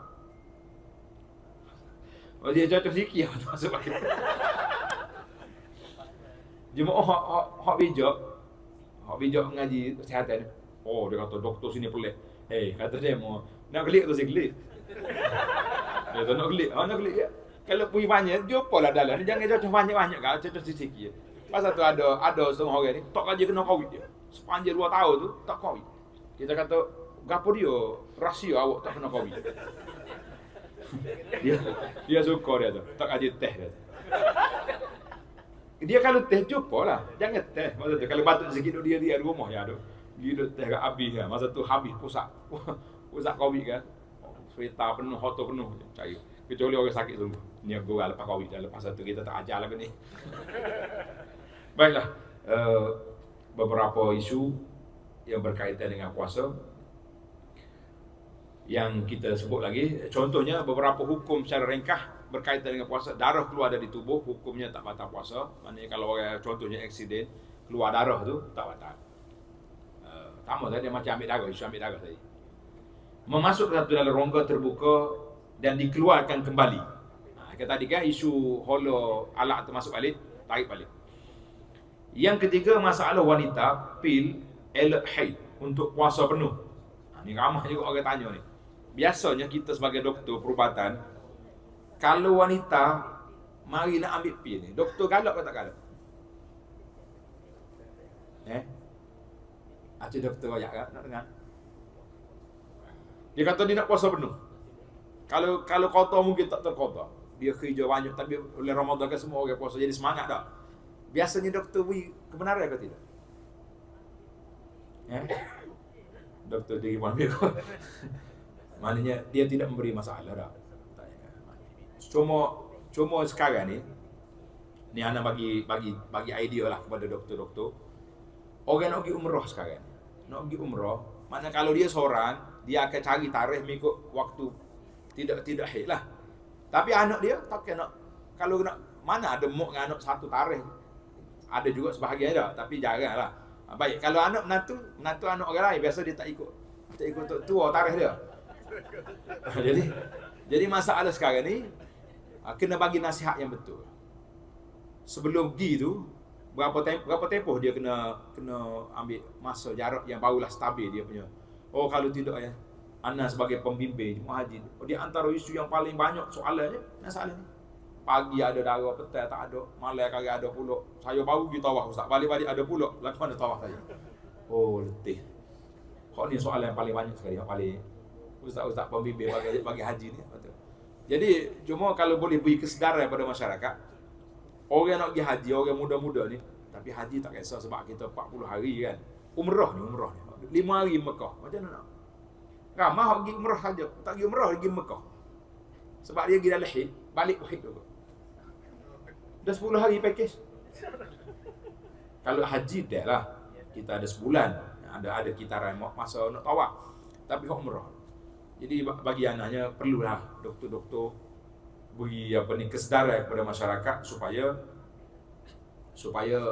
Oh dia jatuh sikit masuk balik. Jemaah hak bijak mengaji kesihatan. Oh dia kata doktor sini pelik. Kata dia mau nak gelik tu saya gelik. Dia tak nak gelik. Nak gelik dia. Kalau pergi banyak, jumpalah dalam ni. Jangan jatuh banyak-banyak kan. Jatuh sikit-sikit. Pasal tu ada setengah orang ni, tak aja kena kahwin dia. Sepanjang 2 tahun tu, tak kahwin. Kita kata, gapo dia? Rahsia awak tak kena kahwin. dia suka dia tu. Tak aja teh dia. Dia kalau teh jumpalah. Jangan teh. Masa tu, kalau batuk sikit dia di rumah ya tu. Gila teh kat habis kan. Masa tu habis pusat. Pusat kahwin kan. Kereta penuh, hotel penuh. Cari. Kecuali orang sakit sungguh. Ni aku lepas kahwin dah. Lepas tu kita tak ajar lah ni. Baiklah. Beberapa isu yang berkaitan dengan puasa yang kita sebut lagi. Contohnya beberapa hukum secara ringkas berkaitan dengan puasa. Darah keluar dari tubuh, hukumnya tak batal puasa. Maknanya kalau orang contohnya aksiden, keluar darah tu tak batal. Sama tadi macam ambil darah, isu ambil darah tadi. Memasuk satu dalam rongga terbuka dan dikeluarkan kembali. Kita tadi kan isu holo alat termasuk balik, tarik balik. Yang ketiga, masalah wanita pil elok haid untuk puasa penuh. Ni ramah juga orang tanya ni. Biasanya kita sebagai doktor perubatan, kalau wanita mari nak ambil pil ni, doktor galak ke tak galak? Acik doktor ayat kan nak dengar. Dia kata dia nak puasa penuh. Kalau kota mungkin tak terkota. Dia kerja banyak tapi oleh Ramadan kan semua orang puasa jadi semangat dah. Biasanya doktor beri kebenaran ke tidak? Doktor dia panggil. Maknanya dia tidak memberi masalah dah. Cuma sekarang ni ana bagi idea lah kepada doktor-doktor. Orang nak pergi umrah sekarang. Nak pergi umrah, maknanya kalau dia seorang, dia akan cari tarikh mengikut waktu tidak haid lah. Tapi anak dia tak kena. Kalau nak mana ada mak dengan anak satu tarikh. Ada juga sebahagian dah, tapi jaranglah. Baik, kalau anak menantu anak orang lain biasa dia tak ikut untuk tua tarikh dia. Jadi masalah sekarang ni kena bagi nasihat yang betul. Sebelum pergi tu berapa tempoh dia kena ambil masa jarak yang barulah stabil dia punya. Oh kalau tidak ya. Ana sebagai pembimbing jemaah haji, dia antara isu yang paling banyak soalannya masalah ni. Pagi ada darah, petang tak ada, malam kali ada pula. Saya baru pergi tawaf ustaz, balik-balik ada pula. Lalu mana tawaf saya? Oh letih. Kau ni soalan yang paling banyak sekali, yang paling ustaz-ustaz pembimbing bagi haji ni. Betul. Jadi cuma kalau boleh beri kesedaran pada masyarakat, orang nak pergi haji, orang muda-muda ni, tapi haji tak kisah sebab kita 40 hari kan. Umrah ni. 5 hari Mekah. Macam mana nak? Ramah pergi umrah saja. Tak pergi umrah, pergi Mekah. Sebab dia pergi dalam haid, balik haid dulu. Dah 10 hari package. Kalau haji dah lah. Kita ada sebulan. Ada kitaran masa nak tawaf. Tapi umrah. Jadi bagi anaknya perlulah doktor-doktor beri kesedaran kepada masyarakat supaya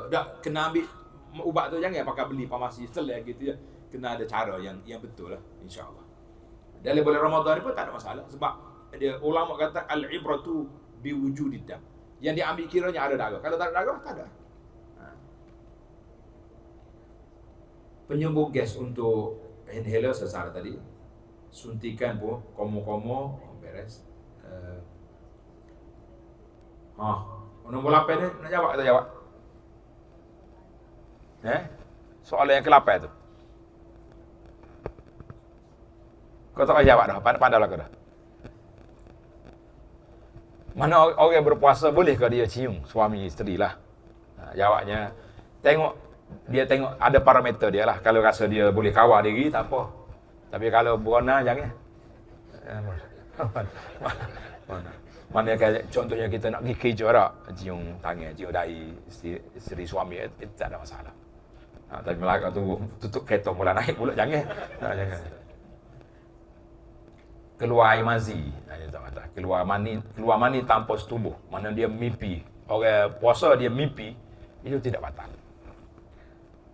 tak kena ambil ubat tu, jangan pakai beli farmasi setelah gitu ya. Kena ada cara yang betul lah, insya-Allah. Dalam bulan Ramadan ni pun tak ada masalah sebab dia ulama kata al-ibratu biwujudid dam. Yang diambil kiranya ada darah. Kalau tak ada darah tak ada. Penyembuh gas untuk inhaler sesaat tadi. Suntikan pun komo-komo beres. Nombor 8 ni nak jawab atau jawab? Soalan yang ke-8 tu. Kau tak payah jawab dah, pandai lah kau dah. Mana orang berpuasa boleh ke dia cium suami isteri lah? Jawabnya, dia tengok ada parameter dia lah. Kalau rasa dia boleh kawal diri, tak apa. Tapi kalau berona, jangan. Mana contohnya kita nak pergi kerja tak, cium tangan, cium dahi isteri suami, itu tak ada masalah. Tapi Melaka tu tutup kereta mula naik pula, jangan. Jangan. Keluar air mazi, keluar mani tanpa setubuh, mana dia mimpi. Orang puasa dia mimpi, itu tidak batal.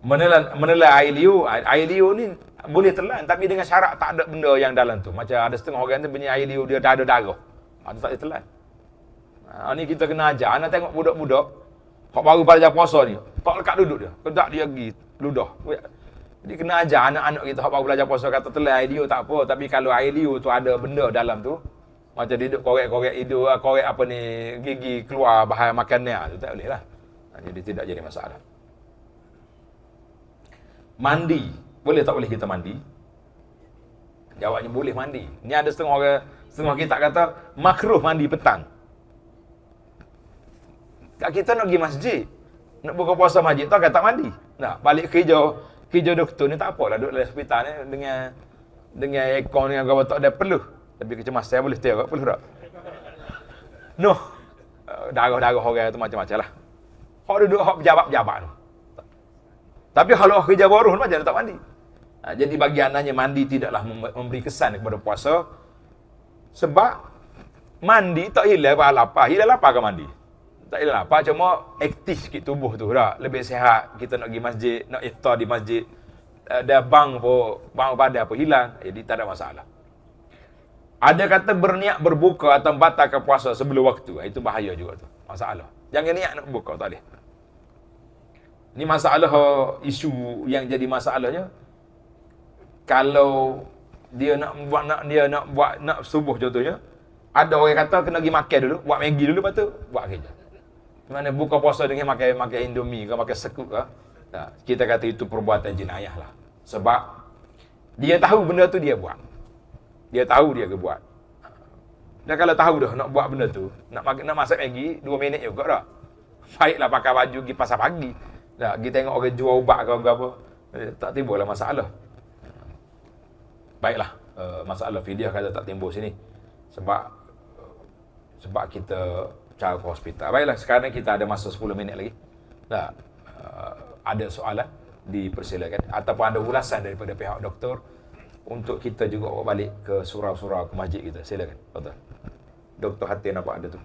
Menelan air liu ni boleh telan, tapi dengan syarat tak ada benda yang dalam tu. Macam ada setengah orang tu punya air liu dia dah ada darah. Itu tak boleh telan. Ni kita kena ajar. Anak tengok budak-budak, kau baru belajar puasa ni, tak lekat duduk dia. Kedak dia pergi, ludah. Jadi kena ajar anak-anak kita baru belajar puasa kata telan air liu tak apa. Tapi kalau air liu tu ada benda dalam tu, Macam dia duduk korek-korek hidung, korek apa ni, gigi keluar bahan makannya, tu tak boleh lah. Jadi tidak jadi masalah. Mandi, boleh tak boleh kita mandi? Jawabnya boleh mandi. Ni ada setengah kita kata makruh mandi petang. Kat kita nak pergi masjid, nak buka puasa masjid tu kata mandi. Nah, balik kerja doktor ni tak apalah duduk dalam hospital ni dengan aircon dengan apa tak ada perlu. Tapi kecemasan saya boleh tengok perlu tak? Noh. Darah-darah orang tu macam-macam lah. Hak duduk hak pejabat-pejabat tu. Tapi kalau kerja baru macam dia tak mandi. Jadi bagiannya mandi tidaklah memberi kesan kepada puasa. Sebab mandi tak hilang lapar. Hilang lapar ke mandi? Tak hilang lapar, cuma aktif sikit tubuh tu dah. Lebih sihat. Kita nak pergi masjid, nak iftar di masjid. Ada bang badan pun hilang. Jadi tak ada masalah. Ada kata berniat berbuka atau batalkan puasa sebelum waktu. Itu bahaya juga tu. Masalah. Jangan niat nak berbuka, tak boleh. Ni masalah isu yang jadi masalahnya. Kalau dia nak buat subuh contohnya, ada orang kata kena pergi makan dulu, buat Maggi dulu lepas tu buat kerja. Mana buka puasa dengan makan Indomie ke makan sekut ke? Nah, kita kata itu perbuatan jenayah lah. Sebab dia tahu benda tu dia buat. Dia tahu dia ke buat. Dan kalau tahu dah nak buat benda tu, nak masak Maggi 2 minit juga dah. Baiklah pakai baju pergi pasar pagi. Dah kita tengok orang jual ubat ke apa, tak timbullah masalah. Baiklah, masalah fidyah kata tak timbul sini. Sebab kita cara ke hospital. Baiklah, sekarang kita ada masa 10 minit lagi. Dah, ada soalan dipersilakan ataupun ada ulasan daripada pihak doktor untuk kita juga bawa balik ke surau-surau ke masjid kita. Silakan. Betul. Doktor Hatin apa ada tu?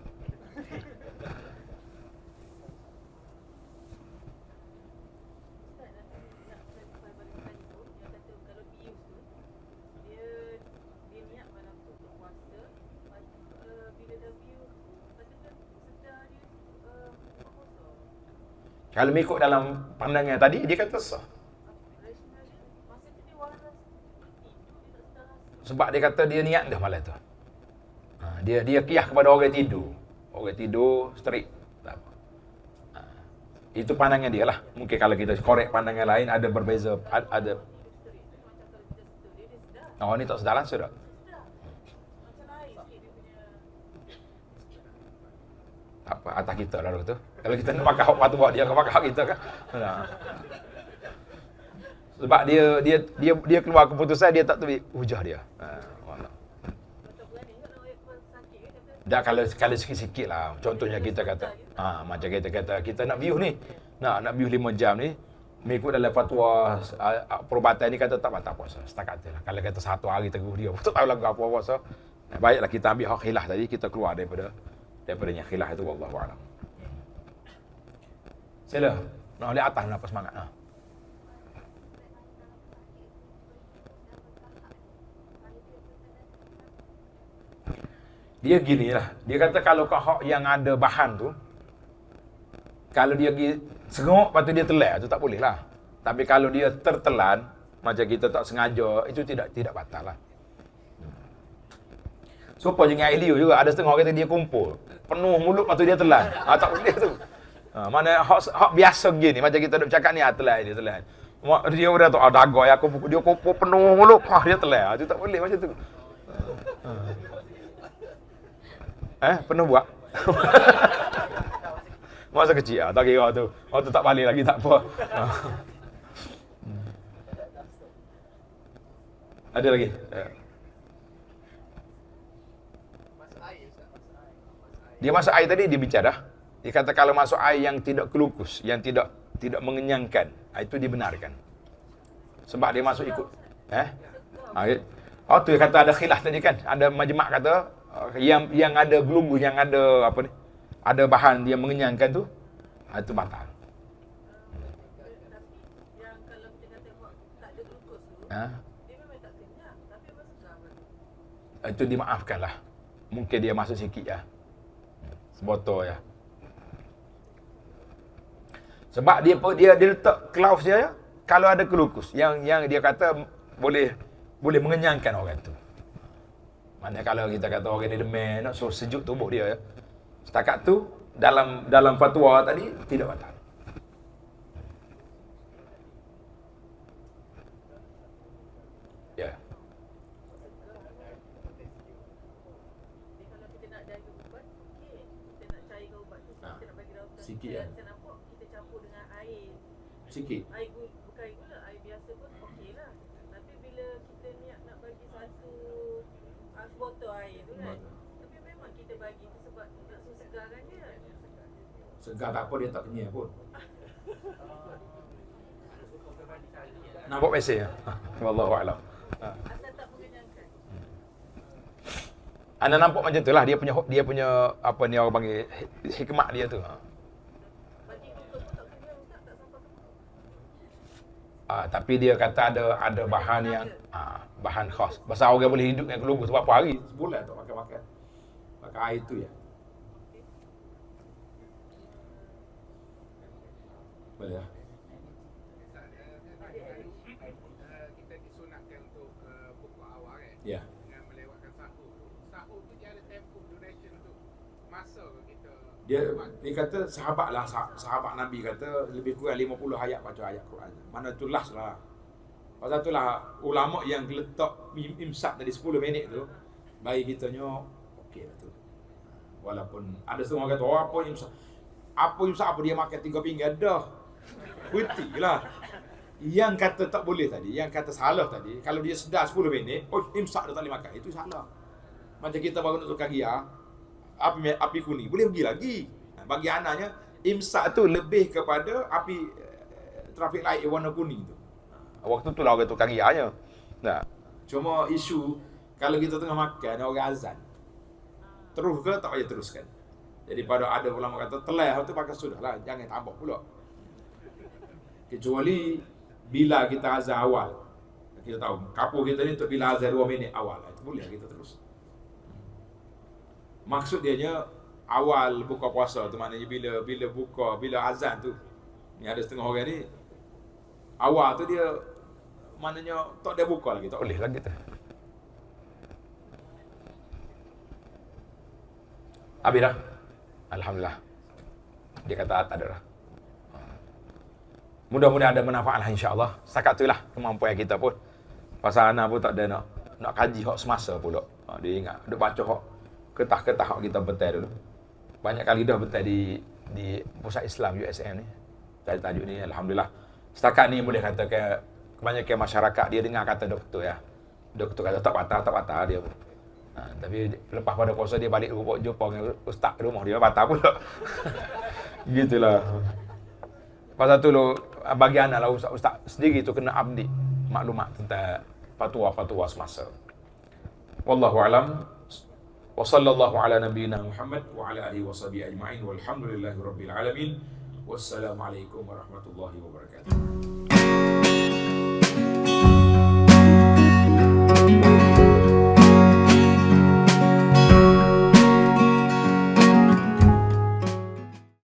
Kalau mengikut dalam pandangan tadi, dia kata sah. Sebab dia kata dia niat dah malam tu. Dia kiyah kepada orang tidur. Orang tidur, straight. Tak apa. Itu pandangan dia lah. Mungkin kalau kita korek pandangan lain, ada berbeza. Ada. Oh, ni tak sedar langsung tak? Apa atas kita lah tu. Kalau kita nak pakai hak patu buat dia akan pakai hak kita kan. Sebab dia keluar keputusan dia tak tahu hujah dia. Dah kalau sikit-sikit lah. Contohnya kita kata macam kita kata kita nak biuh ni. Nak biuh 5 jam ni. Mengikut dalam fatwa perubatan ni kata tak batal puasa. Setakat tu lah. Kalau kata 1 hari teguh dia, tak tahu lagu apa puasa. Baiklah kita ambil hak khilaf tadi, kita keluar daripadanya khilaf itu, wallahu a'lam. Sila. Nak oleh atas nak semangat. Dia gini lah. Dia kata kalau hak yang ada bahan tu, kalau dia pergi sengok, lepas tu dia telan, tu tak boleh lah. Tapi kalau dia tertelan, macam kita tak sengaja, itu tidak batal lah. Supaya dengan air liur juga, ada setengah kata dia kumpul. Penuh mulut, lepas tu dia telan. Tak boleh tu. Mana hak biasa gini, macam kita duk cakap ni, telan. Dia udah tu, dagai aku, dia kumpul penuh mulut, dia telan. Itu tak boleh macam tu. Penuh buat? Masa kecil tak kira tu. Tu tak balik lagi, tak apa. Ada lagi? Dia masuk air tadi, dia bicara. Dia kata kalau masuk air yang tidak kelukus, yang tidak mengenyangkan, itu dibenarkan. Sebab dia masuk ikut. Tu dia kata ada khilaf tadi kan. Ada majma' kata, yang ada gelunggu, yang ada apa ni, ada bahan dia mengenyangkan tu, itu batal. Yang kalau kita tengok tak ada glukos tu, dia memang tak kenyang, tapi apa sebab? Itu dimaafkan lah. Mungkin dia masuk sikit ya. Sebotol ya. Sebab dia letak klaus dia, kalau ada glukus yang dia kata boleh mengenyangkan orang tu. Maknanya kalau kita kata orang ni demam, nak suruh sejuk tubuh dia ya. Setakat tu dalam fatwa tadi tidak batal. Ya. Jadi kalau kita nak jaga ubat, okey. Kita nak cairkan ubat tu, kita nak bagi rautan. Sikit kan? Saya nampak kita campur dengan air. Sikit. Air bukan air gula, air biasa pun okey lah. Tapi bila kita niat nak bagi satu botol air tu kan. Tapi memang kita bagi tu sebab nak suruh segarkan dia. Segar tak apa, dia tak kenyal pun. Nampak mesej ya. Wallahu a'lam. Asal tak mengenyangkan. Anda nampak macam tu lah dia punya apa ni orang panggil hikmat dia tu. Bagi glukos pun tak kenyang Ustaz, tak sampai ke mulut. Tapi dia kata ada bahan yang bahan khas. Pasal orang boleh hidup dengan glukos berapa hari? Sebulan tak makan-makan. Pakai air tu ya. Boleh lah. Kita disunatkan untuk buka awal kan. Ya. Dengan melewatkan sahur. Sahur tu dia ada tempoh duration tu. Masa kita Dia kata sahabat Nabi kata lebih kurang 50 ayat baca ayat Quran. Mana tu last lah. Pasal tu lah ulama yang letak imsak tadi 10 minit tu bagi kitanya okey lah tu. Walaupun ada semua kata apa imsak apa dia makan 3 pinggan dah. Putih lah. Yang kata tak boleh tadi, yang kata salah tadi, kalau dia sedar 10 minit, imsak dah tak boleh makan. Itu salah. Macam kita baru nak tukar gia, api kuning, boleh pergi lagi. Bagi anaknya, imsak tu lebih kepada api traffic light warna kuning tu. Waktu tu lah orang tukar gianya. Nah, Cuma isu, kalau kita tengah makan, orang azan. Terus ke tak payah teruskan. Jadi pada ada ulama kata, telah tu pakai sudah lah, jangan tambah pula. Kecuali bila kita azan awal. Kita tahu, kapur kita ni untuk bila azan 2 minit awal. Itu boleh kita terus. Maksud dia awal buka puasa tu maknanya bila azan tu. Ni ada setengah orang ni awal tu dia maknanya tak ada buka lagi, tak boleh lagi tu. Habis dah. Alhamdulillah. Dia kata tak ada dah. Mudah-mudahan ada manfaat lah insya-Allah. Setakat tu lah kemampuan kita pun. Pasal anak pun tak ada nak kaji hak semasa pula. Dia ingat, duk baca hak ketah-ketah hak kita betul dulu. Banyak kali dah betul di pusat Islam USM ni. Tajuk ni alhamdulillah. Setakat ni boleh kata kebanyakan masyarakat dia dengar kata doktor ya. Doktor kata tak patah dia pun. Tapi lepas pada puasa dia balik jumpa dengan ustaz rumah dia patah pula. Gitulah. Pasal tu bagi anak lah ustaz sendiri tu kena update maklumat tentang fatwa-fatwa semasa. Wallahu alam. Wa sallallahu ala nabiyyina Muhammad wa ala alihi washabihi ajma'in walhamdulillahi rabbil alamin. Wassalamualaikum warahmatullahi wabarakatuh.